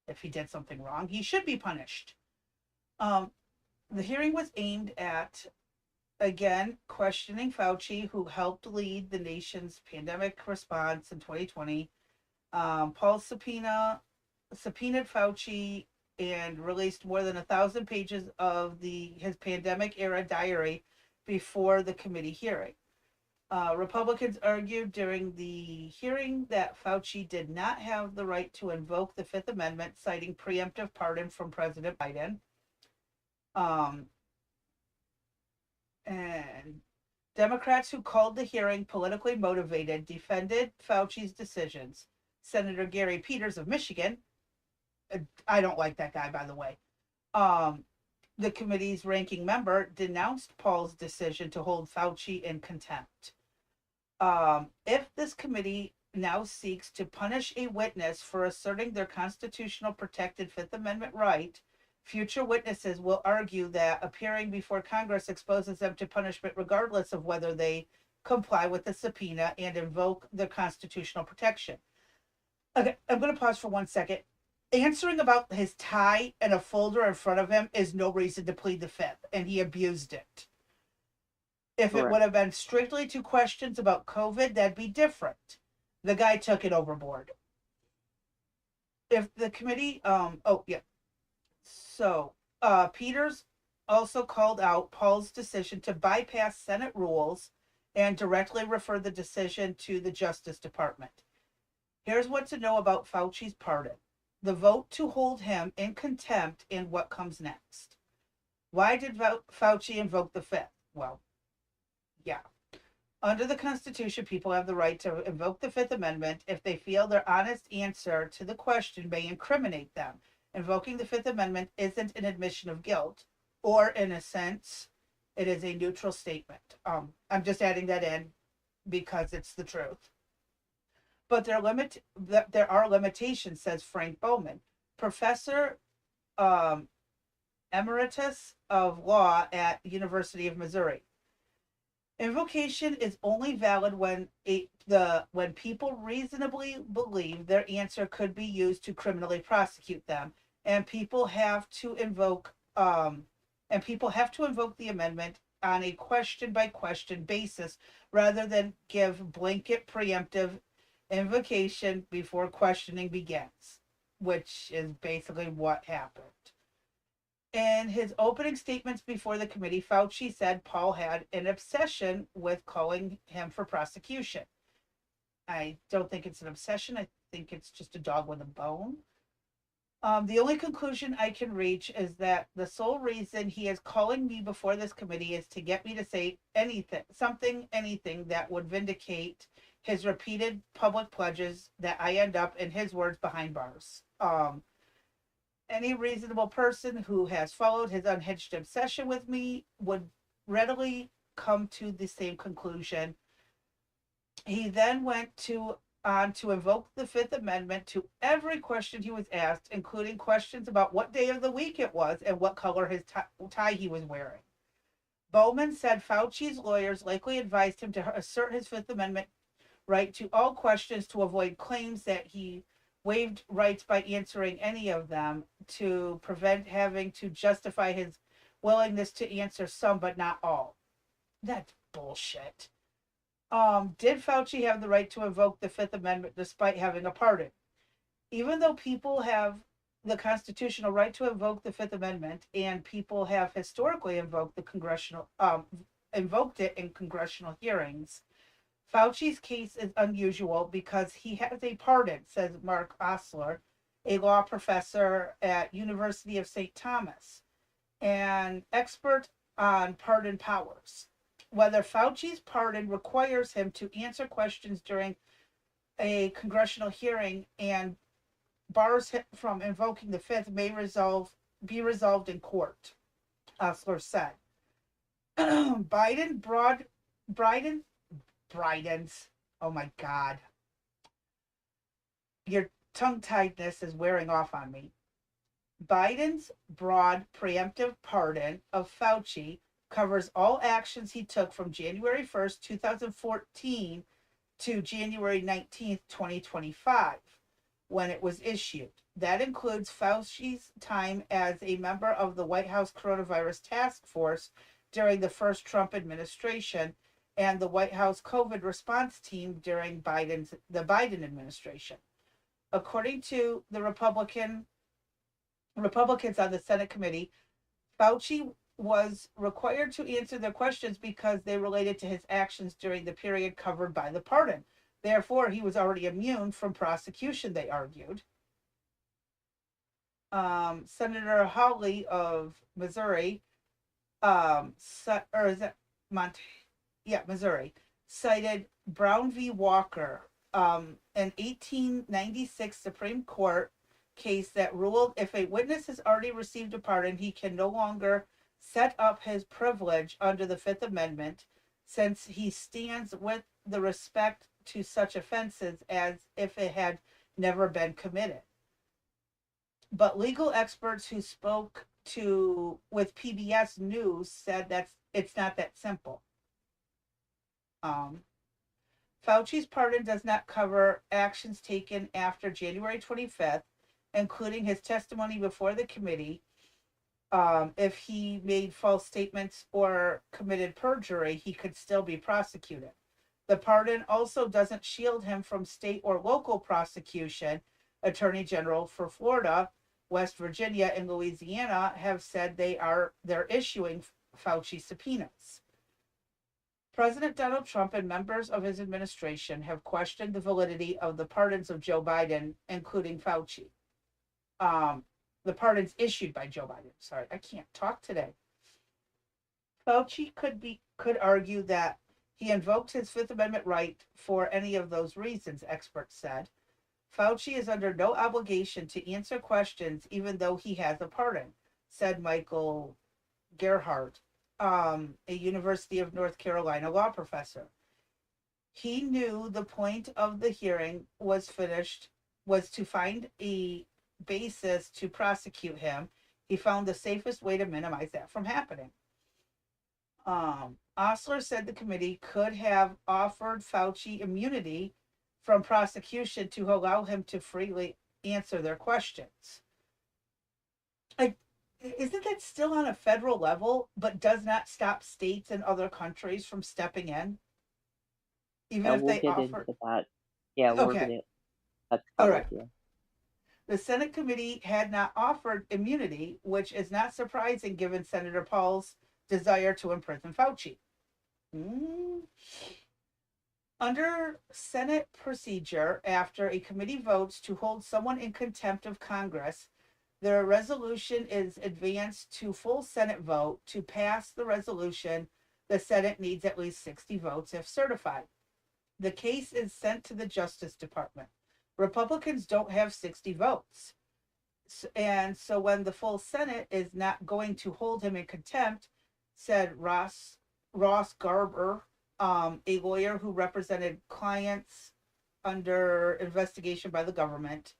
If he did something wrong, he should be punished. The hearing was aimed at, again, questioning Fauci, who helped lead the nation's pandemic response in 2020. Paul subpoenaed Fauci and released more than 1,000 pages of his pandemic-era diary before the committee hearing. Republicans argued during the hearing that Fauci did not have the right to invoke the Fifth Amendment, citing preemptive pardon from President Biden. And Democrats who called the hearing politically motivated defended Fauci's decisions. Senator Gary Peters of Michigan, I don't like that guy, by the way, the committee's ranking member, denounced Paul's decision to hold Fauci in contempt. If this committee now seeks to punish a witness for asserting their constitutional protected Fifth Amendment right, future witnesses will argue that appearing before Congress exposes them to punishment regardless of whether they comply with the subpoena and invoke their constitutional protection. Okay, I'm going to pause for 1 second. Answering about his tie and a folder in front of him is no reason to plead the fifth, and he abused it. If it would have been strictly 2 questions about COVID, that'd be different. The guy took it overboard. If the committee, So, Peters also called out Paul's decision to bypass Senate rules and directly refer the decision to the Justice Department. Here's what to know about Fauci's pardon: the vote to hold him in contempt and what comes next. Why did Fauci invoke the Fifth? Well, yeah. Under the Constitution, people have the right to invoke the Fifth Amendment if they feel their honest answer to the question may incriminate them. Invoking the Fifth Amendment isn't an admission of guilt, or in a sense, it is a neutral statement. I'm just adding that in because it's the truth. But there are limitations, says Frank Bowman, professor emeritus of law at the University of Missouri. Invocation is only valid when people reasonably believe their answer could be used to criminally prosecute them, and people have to invoke the amendment on a question-by-question basis rather than give blanket preemptive invocation before questioning begins, which is basically what happened. In his opening statements before the committee, Fauci said Paul had an obsession with calling him for prosecution. I don't think it's an obsession. I think it's just a dog with a bone. The only conclusion I can reach is that the sole reason he is calling me before this committee is to get me to say anything that would vindicate his repeated public pledges that I end up, in his words, behind bars. Any reasonable person who has followed his unhinged obsession with me would readily come to the same conclusion. He then went on to invoke the Fifth Amendment to every question he was asked, including questions about what day of the week it was and what color his tie he was wearing. Bowman said Fauci's lawyers likely advised him to assert his Fifth Amendment right to all questions to avoid claims that he waived rights by answering any of them, to prevent having to justify his willingness to answer some but not all. That's bullshit. Did Fauci have the right to invoke the Fifth Amendment despite having a pardon? Even though people have the constitutional right to invoke the Fifth Amendment, and people have historically invoked invoked it in congressional hearings. Fauci's case is unusual because he has a pardon, says Mark Osler, a law professor at University of St. Thomas, an expert on pardon powers. Whether Fauci's pardon requires him to answer questions during a congressional hearing and bars him from invoking the Fifth may be resolved in court, Osler said. Biden's, oh my God, your tongue-tiedness is wearing off on me. Biden's broad preemptive pardon of Fauci covers all actions he took from January 1st, 2014 to January 19th, 2025, when it was issued. That includes Fauci's time as a member of the White House Coronavirus Task Force during the first Trump administration and the White House COVID response team during the Biden administration. According to the Republicans on the Senate committee, Fauci was required to answer their questions because they related to his actions during the period covered by the pardon. Therefore, he was already immune from prosecution, they argued. Senator Hawley of Missouri, Missouri, cited Brown v. Walker, an 1896 Supreme Court case that ruled if a witness has already received a pardon, he can no longer set up his privilege under the Fifth Amendment, since he stands with the respect to such offenses as if it had never been committed. But legal experts who spoke with PBS News said that it's not that simple. Fauci's pardon does not cover actions taken after January 25th, including his testimony before the committee. If he made false statements or committed perjury, he could still be prosecuted. The pardon also doesn't shield him from state or local prosecution. Attorney General for Florida, West Virginia, and Louisiana have said they're issuing Fauci subpoenas. President Donald Trump and members of his administration have questioned the validity of the pardons of Joe Biden, including Fauci. The pardons issued by Joe Biden. Sorry, I can't talk today. Fauci could argue that he invoked his Fifth Amendment right for any of those reasons, experts said. Fauci is under no obligation to answer questions, even though he has a pardon, said Michael Gerhardt, a University of North Carolina law professor. He knew the point of the hearing was to find a basis to prosecute him. He found the safest way to minimize that from happening. Osler said the committee could have offered Fauci immunity from prosecution to allow him to freely answer their questions. Isn't that still on a federal level, but does not stop states and other countries from stepping in? Even if they offer that. Yeah, okay. That's All covered, right. yeah. The Senate committee had not offered immunity, which is not surprising given Senator Paul's desire to imprison Fauci. Under Senate procedure, after a committee votes to hold someone in contempt of Congress, the resolution is advanced to full Senate vote. To pass the resolution, the Senate needs at least 60 votes if certified. The case is sent to the Justice Department. Republicans don't have 60 votes. And so when the full Senate is not going to hold him in contempt, said Ross Garber, a lawyer who represented clients under investigation by the government.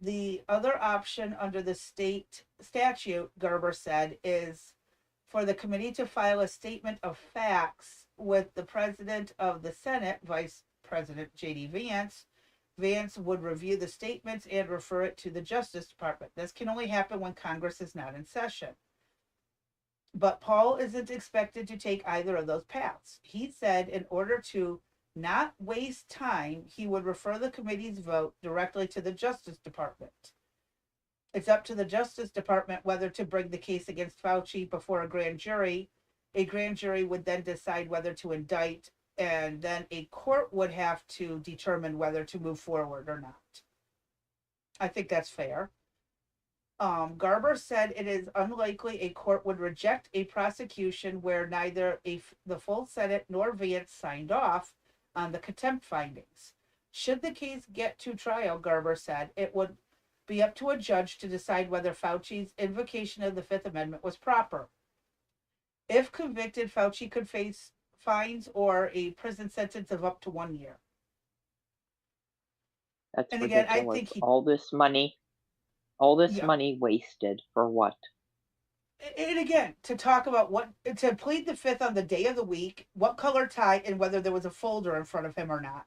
The other option under the state statute, Garber said, is for the committee to file a statement of facts with the president of the Senate, Vice President J.D. Vance. Vance would review the statements and refer it to the Justice Department. This can only happen when Congress is not in session. But Paul isn't expected to take either of those paths. He said in order to not waste time, he would refer the committee's vote directly to the Justice Department. It's up to the Justice Department whether to bring the case against Fauci before a grand jury. A grand jury would then decide whether to indict, and then a court would have to determine whether to move forward or not. I think that's fair. Garber said it is unlikely a court would reject a prosecution where neither the full Senate nor Vance signed off on the contempt findings. Should the case get to trial, Garber said, it would be up to a judge to decide whether Fauci's invocation of the Fifth Amendment was proper. If convicted, Fauci could face fines or a prison sentence of up to 1 year. That's And again, I ridiculous. think he, All this money yeah. money wasted for what? And again, to talk about to plead the Fifth on the day of the week, what color tie, and whether there was a folder in front of him or not,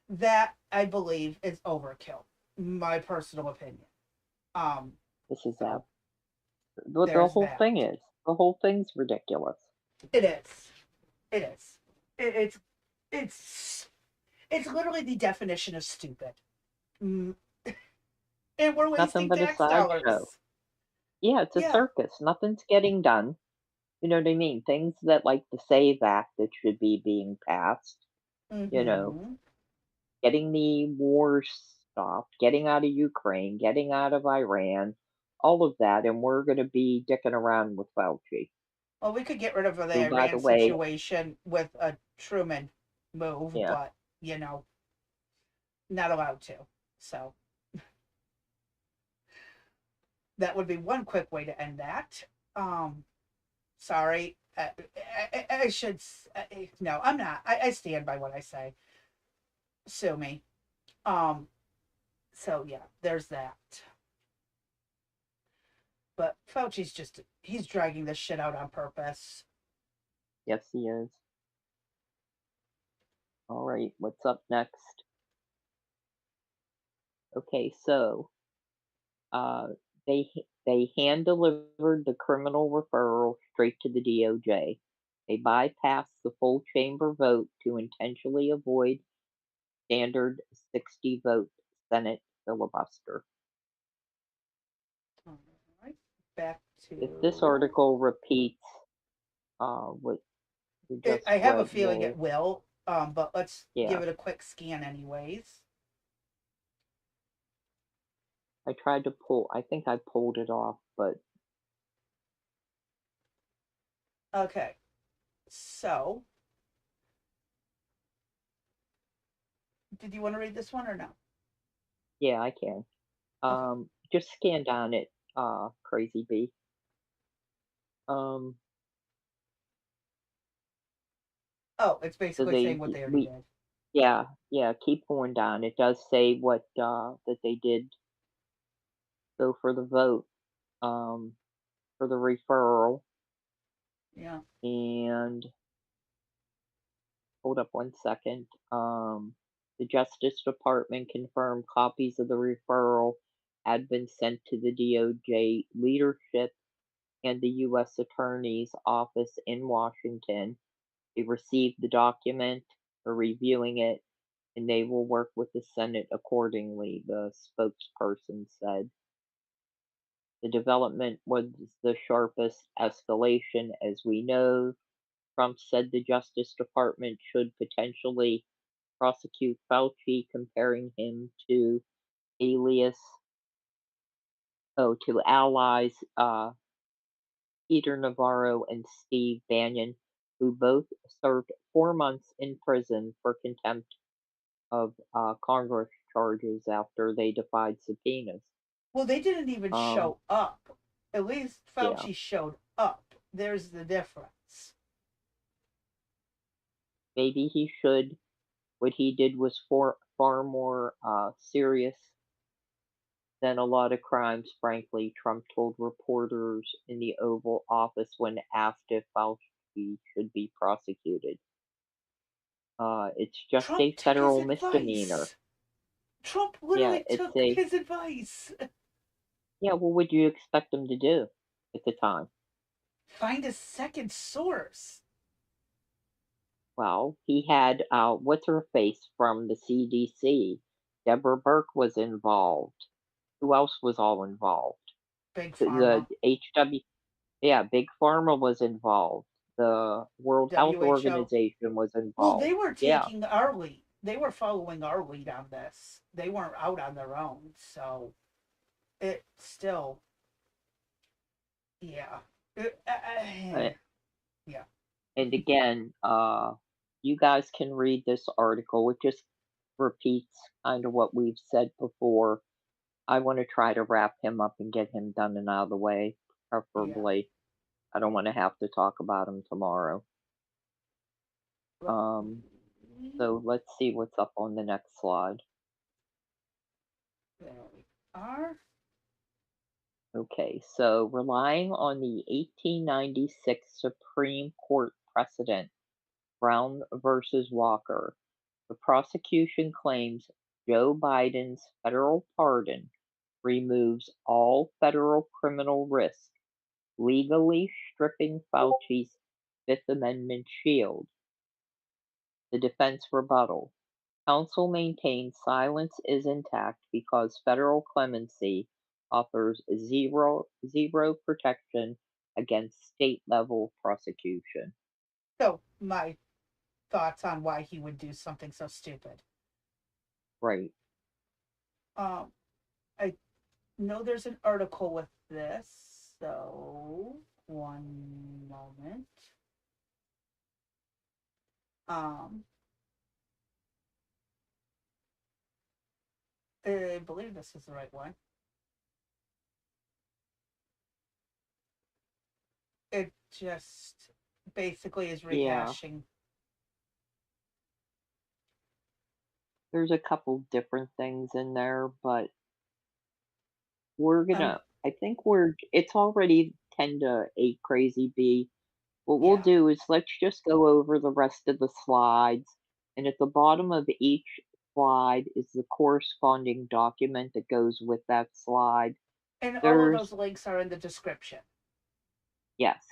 that I believe is overkill. My personal opinion. This is so what the there's whole that. thing is. The whole thing's ridiculous. It is. It is. It's literally the definition of stupid. And we're Nothing wasting but a tax sideshow. dollars. Yeah, it's a Yeah. circus. Nothing's getting done. You know what I mean? Things that like the SAVE Act that should be being passed, you know, Mhm. getting the wars stopped, getting out of Ukraine, getting out of Iran, all of that, and we're going to be dicking around with Fauci. Well, we could get rid of the Who, by the Iran way, situation with a Truman move, yeah, but not allowed to. So that would be one quick way to end that. Sorry, I should. No, I'm not. I stand by what I say. Sue me. So yeah, there's that. But Fauci's he's dragging this shit out on purpose. yes, he is. All right, what's up next? Okay, so they hand delivered the criminal referral straight to the DOJ. They bypassed the full chamber vote to intentionally avoid standard 60 vote Senate filibuster. All right, back If this to. article repeats what we just I have a read, feeling it will. But let's yeah, give it a quick scan, anyways. I tried to pull. I think I pulled it off, but Okay, so did you want to read this one or no? yeah, I can. Just scan down it, Crazy Bee. Oh, it's So basically saying what they already did. yeah, keep going down. It does say what that they did. So for the vote, for the referral, Yeah. and hold up one second. The Justice Department confirmed copies of the referral had been sent to the DOJ leadership and the U.S. Attorney's Office in Washington. They received the document, are reviewing it, and they will work with the Senate accordingly, the spokesperson said. The development was the sharpest escalation, as we know. Trump said the Justice Department should potentially prosecute Fauci, comparing him to allies Peter Navarro and Steve Bannon, who both served 4 months in prison for contempt of Congress charges after they defied subpoenas. Well, they didn't even show up. At least Yeah. Fauci showed up. There's the difference. Maybe he should. What he did was far more serious than a lot of crimes, frankly, Trump told reporters in the Oval Office when asked if Fauci should be prosecuted. It's just Trump a took federal his misdemeanor. advice. Trump Yeah, literally it's took a his advice. yeah. What would you expect him to do at the time? Find a second source. Well, he had what's her face from the CDC. Deborah Burke was involved. Who else was all involved? Big The Pharma. HW, yeah, Big Pharma was involved. The World Health WHO. Organization was Well, involved. they were Yeah, taking our lead. They were following our lead on this. They weren't out on their own. So it still, yeah. uh, Yeah. and again, you guys can read this article. It just repeats kind of what we've said before. I want to try to wrap him up and get him done and out of the way, preferably. I don't want to have to talk about him tomorrow. So let's see what's up on the next slide. There we are. Okay, so relying on the 1896 Supreme Court precedent, Brown versus Walker, the prosecution claims Joe Biden's federal pardon removes all federal criminal risk, legally stripping Fauci's Fifth Amendment shield. The defense rebuttal. Counsel maintains silence is intact because federal clemency offers zero protection against state-level prosecution. So my thoughts on why he would do something so stupid. Right. I know there's an article with this, so one moment. I believe this is the right one. It just basically is Yeah. rehashing. There's a couple different things in there, but we're gonna, I think it's already 10 to 8 crazy B. What we'll do is let's just go over the rest of the slides, and at the bottom of each slide is the corresponding document that goes with that slide. And all of There's, those links are in the description. yes,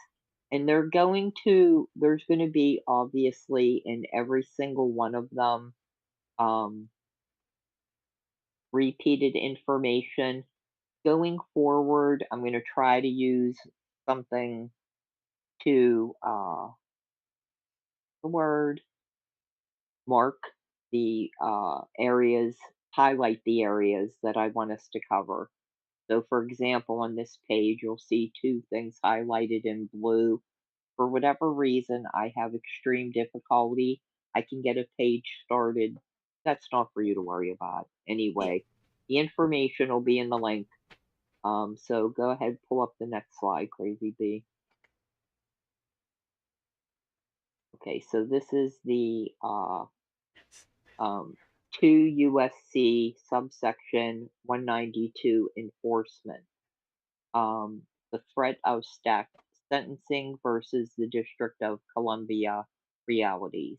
and there's going to be obviously in every single one of them, repeated information. Going forward, I'm going to try to use something to, the word, mark the areas, highlight the areas that I want us to cover. So, for example, on this page, you'll see 2 things highlighted in blue. For whatever reason, I have extreme difficulty. I can get a page started. That's not for you to worry about. Anyway, the information will be in the link. So go ahead, pull up the next slide, Crazy B. Okay, so this is the 2 USC subsection 192 enforcement. The threat of stacked sentencing versus the District of Columbia realities.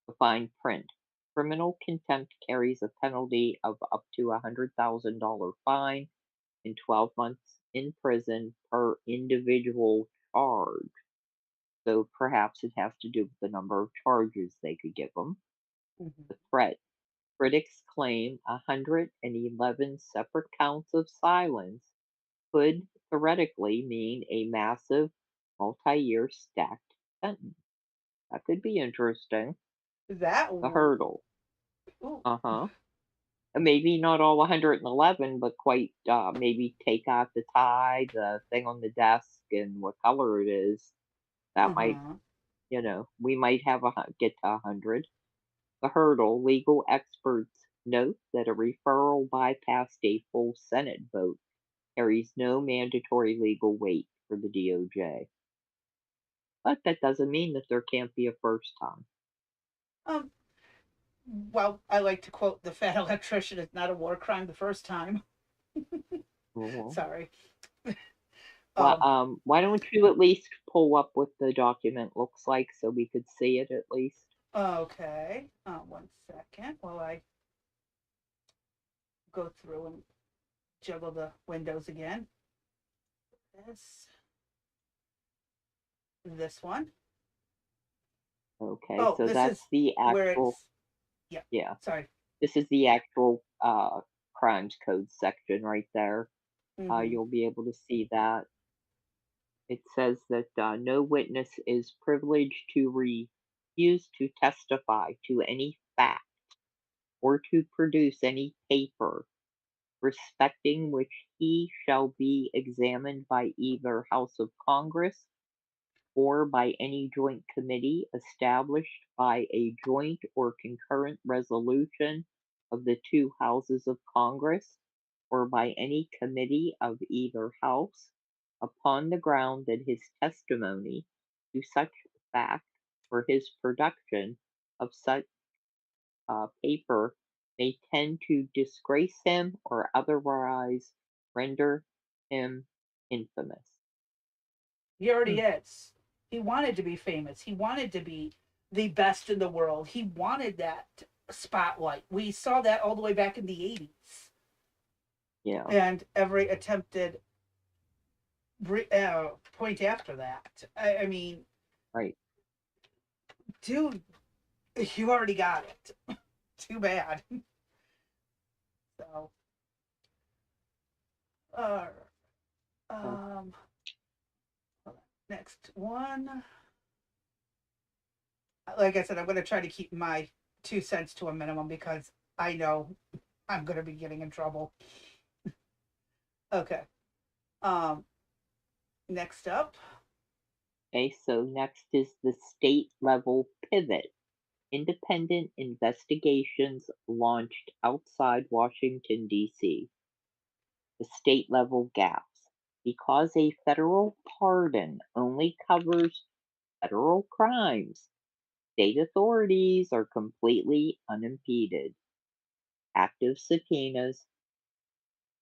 The fine print. Criminal contempt carries a penalty of up to $100,000 fine and 12 months in prison per individual charge. So perhaps it has to do with the number of charges they could give them. The threat. Critics claim 111 separate counts of silence could theoretically mean a massive multi-year stacked sentence. That could be interesting. The hurdle. Maybe not all 111, but quite maybe take out the tie, the thing on the desk, and what color it is. That might, we might get to 100. The hurdle. Legal experts note that a referral bypassed a full Senate vote, carries no mandatory legal weight for the DOJ. But that doesn't mean that there can't be a first time. Well, I like to quote the fat electrician, it's not a war crime the first time. Sorry. Well, why don't you at least pull up what the document looks like so we could see it at least? Okay. 1 second while I go through and juggle the windows again. This one. Okay, so that's the actual. Yeah. Sorry. This is the actual crimes code section right there. You'll be able to see that. It says that no witness is privileged to refuse to testify to any fact or to produce any paper respecting which he shall be examined by either House of Congress or by any joint committee established by a joint or concurrent resolution of the two houses of Congress or by any committee of either house upon the ground that his testimony to such fact or his production of such paper may tend to disgrace him or otherwise render him infamous. He already is. He wanted to be famous. He wanted to be the best in the world. He wanted that spotlight. We saw that all the way back in the 80s. Yeah. And every attempted point after that. I mean, right. Dude, you already got it. Too bad. So, next one. Like I said, I'm going to try to keep my 2 cents to a minimum because I know I'm going to be getting in trouble. Okay. Next up. Okay, so next is the state level pivot. Independent investigations launched outside Washington, D.C. The state level gaps. Because a federal pardon only covers federal crimes, state authorities are completely unimpeded. Active subpoenas.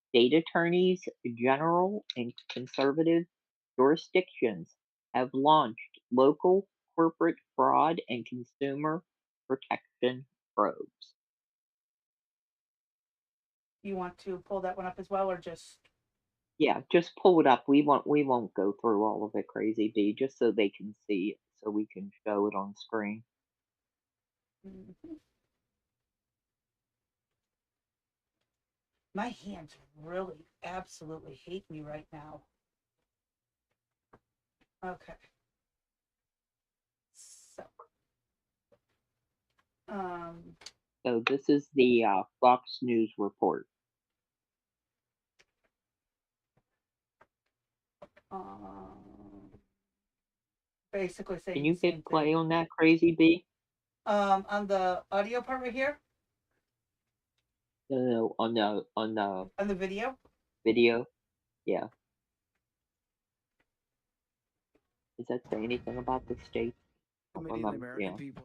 State attorneys general and conservative jurisdictions have launched local corporate fraud and consumer protection probes. You want to pull that one up as well, or just? Yeah, just pull it up. We won't go through all of it, Crazy D, just so they can see it, so we can show it on screen. My hands really absolutely hate me right now. Okay. So. So this is the Fox News report. Basically saying. Can you hit play on that, Crazy B? On the audio part right here. No, on the video. Video, yeah. Does that say anything about the state? Committee of the American people.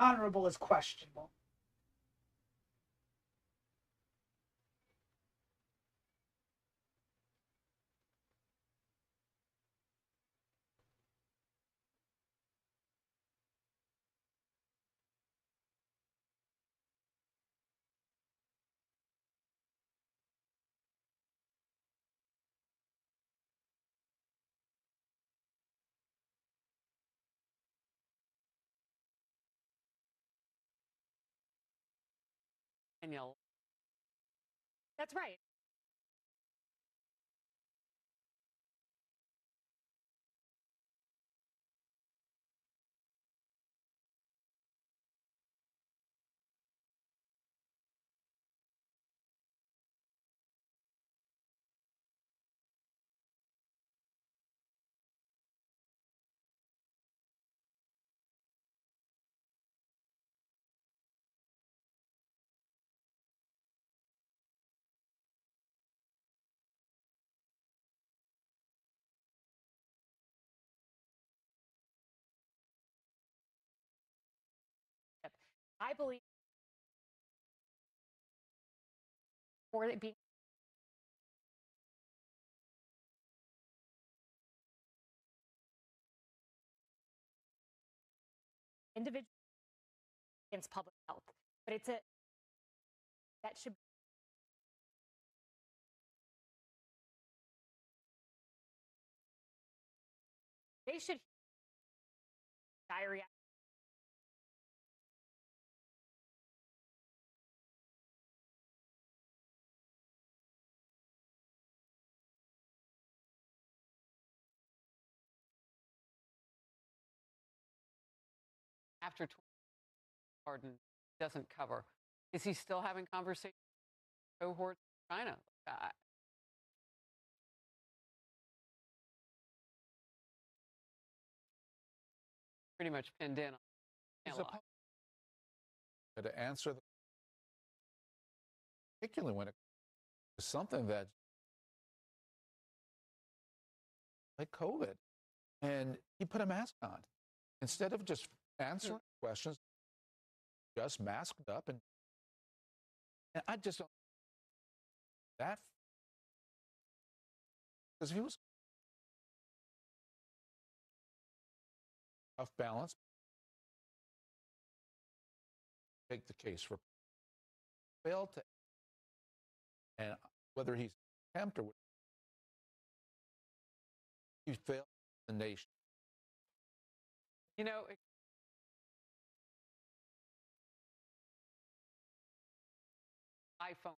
Honorable is questionable. Daniel. That's right. I believe for it being individual against public health, but it's a that should they should diarrhea. After pardon doesn't cover, is he still having conversations with cohorts in China? Pretty much pinned in. To answer the particularly when it is something that like COVID, and he put a mask on instead of just answering questions, just masked up, and I just don't that because he was off balance. Take the case for failed to, and whether he's attempt or he failed the nation. You know, iPhone.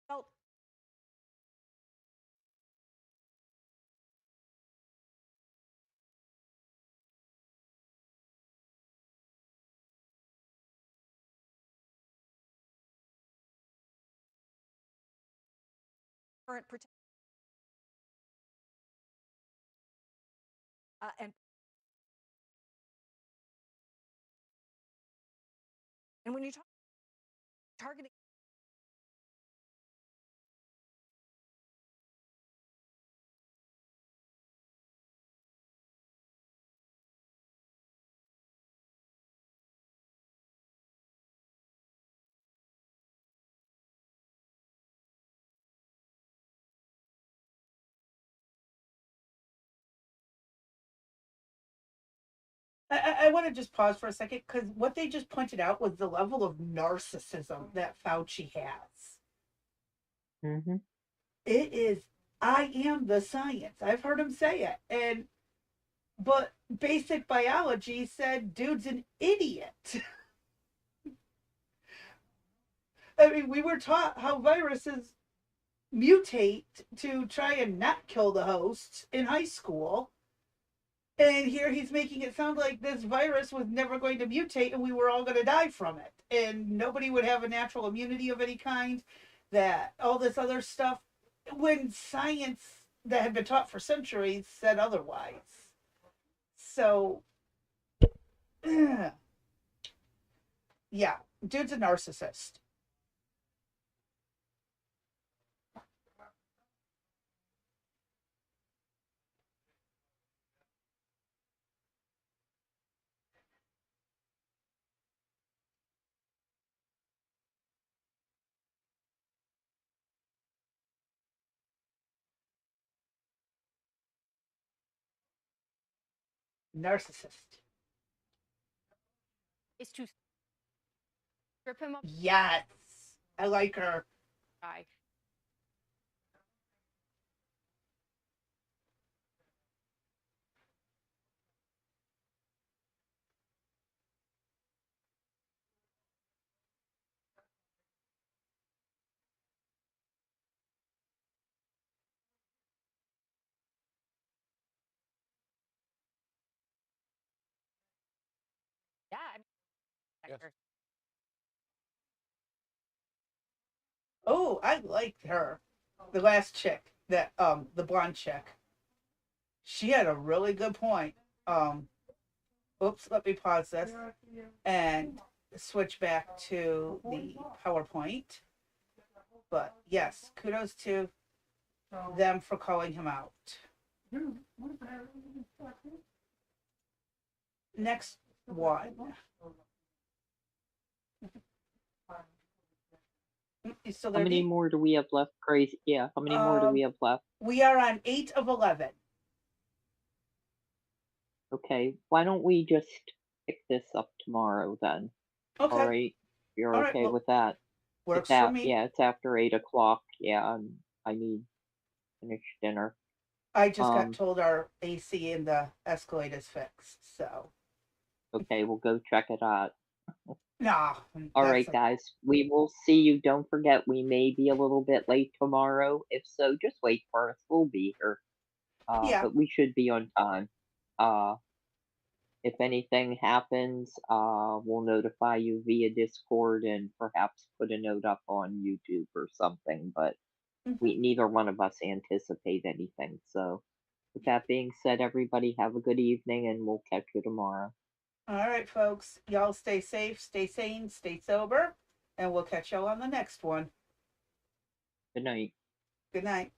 Well, current protection and when you talk targeting I want to just pause for a second because what they just pointed out was the level of narcissism that Fauci has. Mm-hmm. It is, I am the science. I've heard him say it. But basic biology said, dude's an idiot. I mean, we were taught how viruses mutate to try and not kill the host in high school. And here he's making it sound like this virus was never going to mutate and we were all going to die from it. And nobody would have a natural immunity of any kind, that all this other stuff, when science that had been taught for centuries said otherwise. So, yeah, dude's a narcissist. Narcissist. is to strip him of Yes, I like her. guy. Yes. Oh, I liked her. The last chick, that the blonde chick. She had a really good point. Oops, let me pause this and switch back to the PowerPoint. But yes, kudos to them for calling him out. Next one. You still How there, many Dee? more do we have left? Crazy. Yeah. How many more do we have left? We are on 8 of 11. Okay. Why don't we just pick this up tomorrow then? Okay. All right. You're All right, okay well, with that? works It's for me. Yeah, it's after 8 o'clock. Yeah, I need to finish dinner. I just got told our AC in the Escalade is fixed, so. Okay, we'll go check it out. Nah. All right, guys. We will see you. Don't forget, we may be a little bit late tomorrow. If so, just wait for us. We'll be here. Yeah. But we should be on time. If anything happens, we'll notify you via Discord and perhaps put a note up on YouTube or something. But neither one of us anticipate anything. So, with that being said, everybody have a good evening, and we'll catch you tomorrow. All right, folks. Y'all stay safe, stay sane, stay sober, and we'll catch y'all on the next one. Good night. Good night.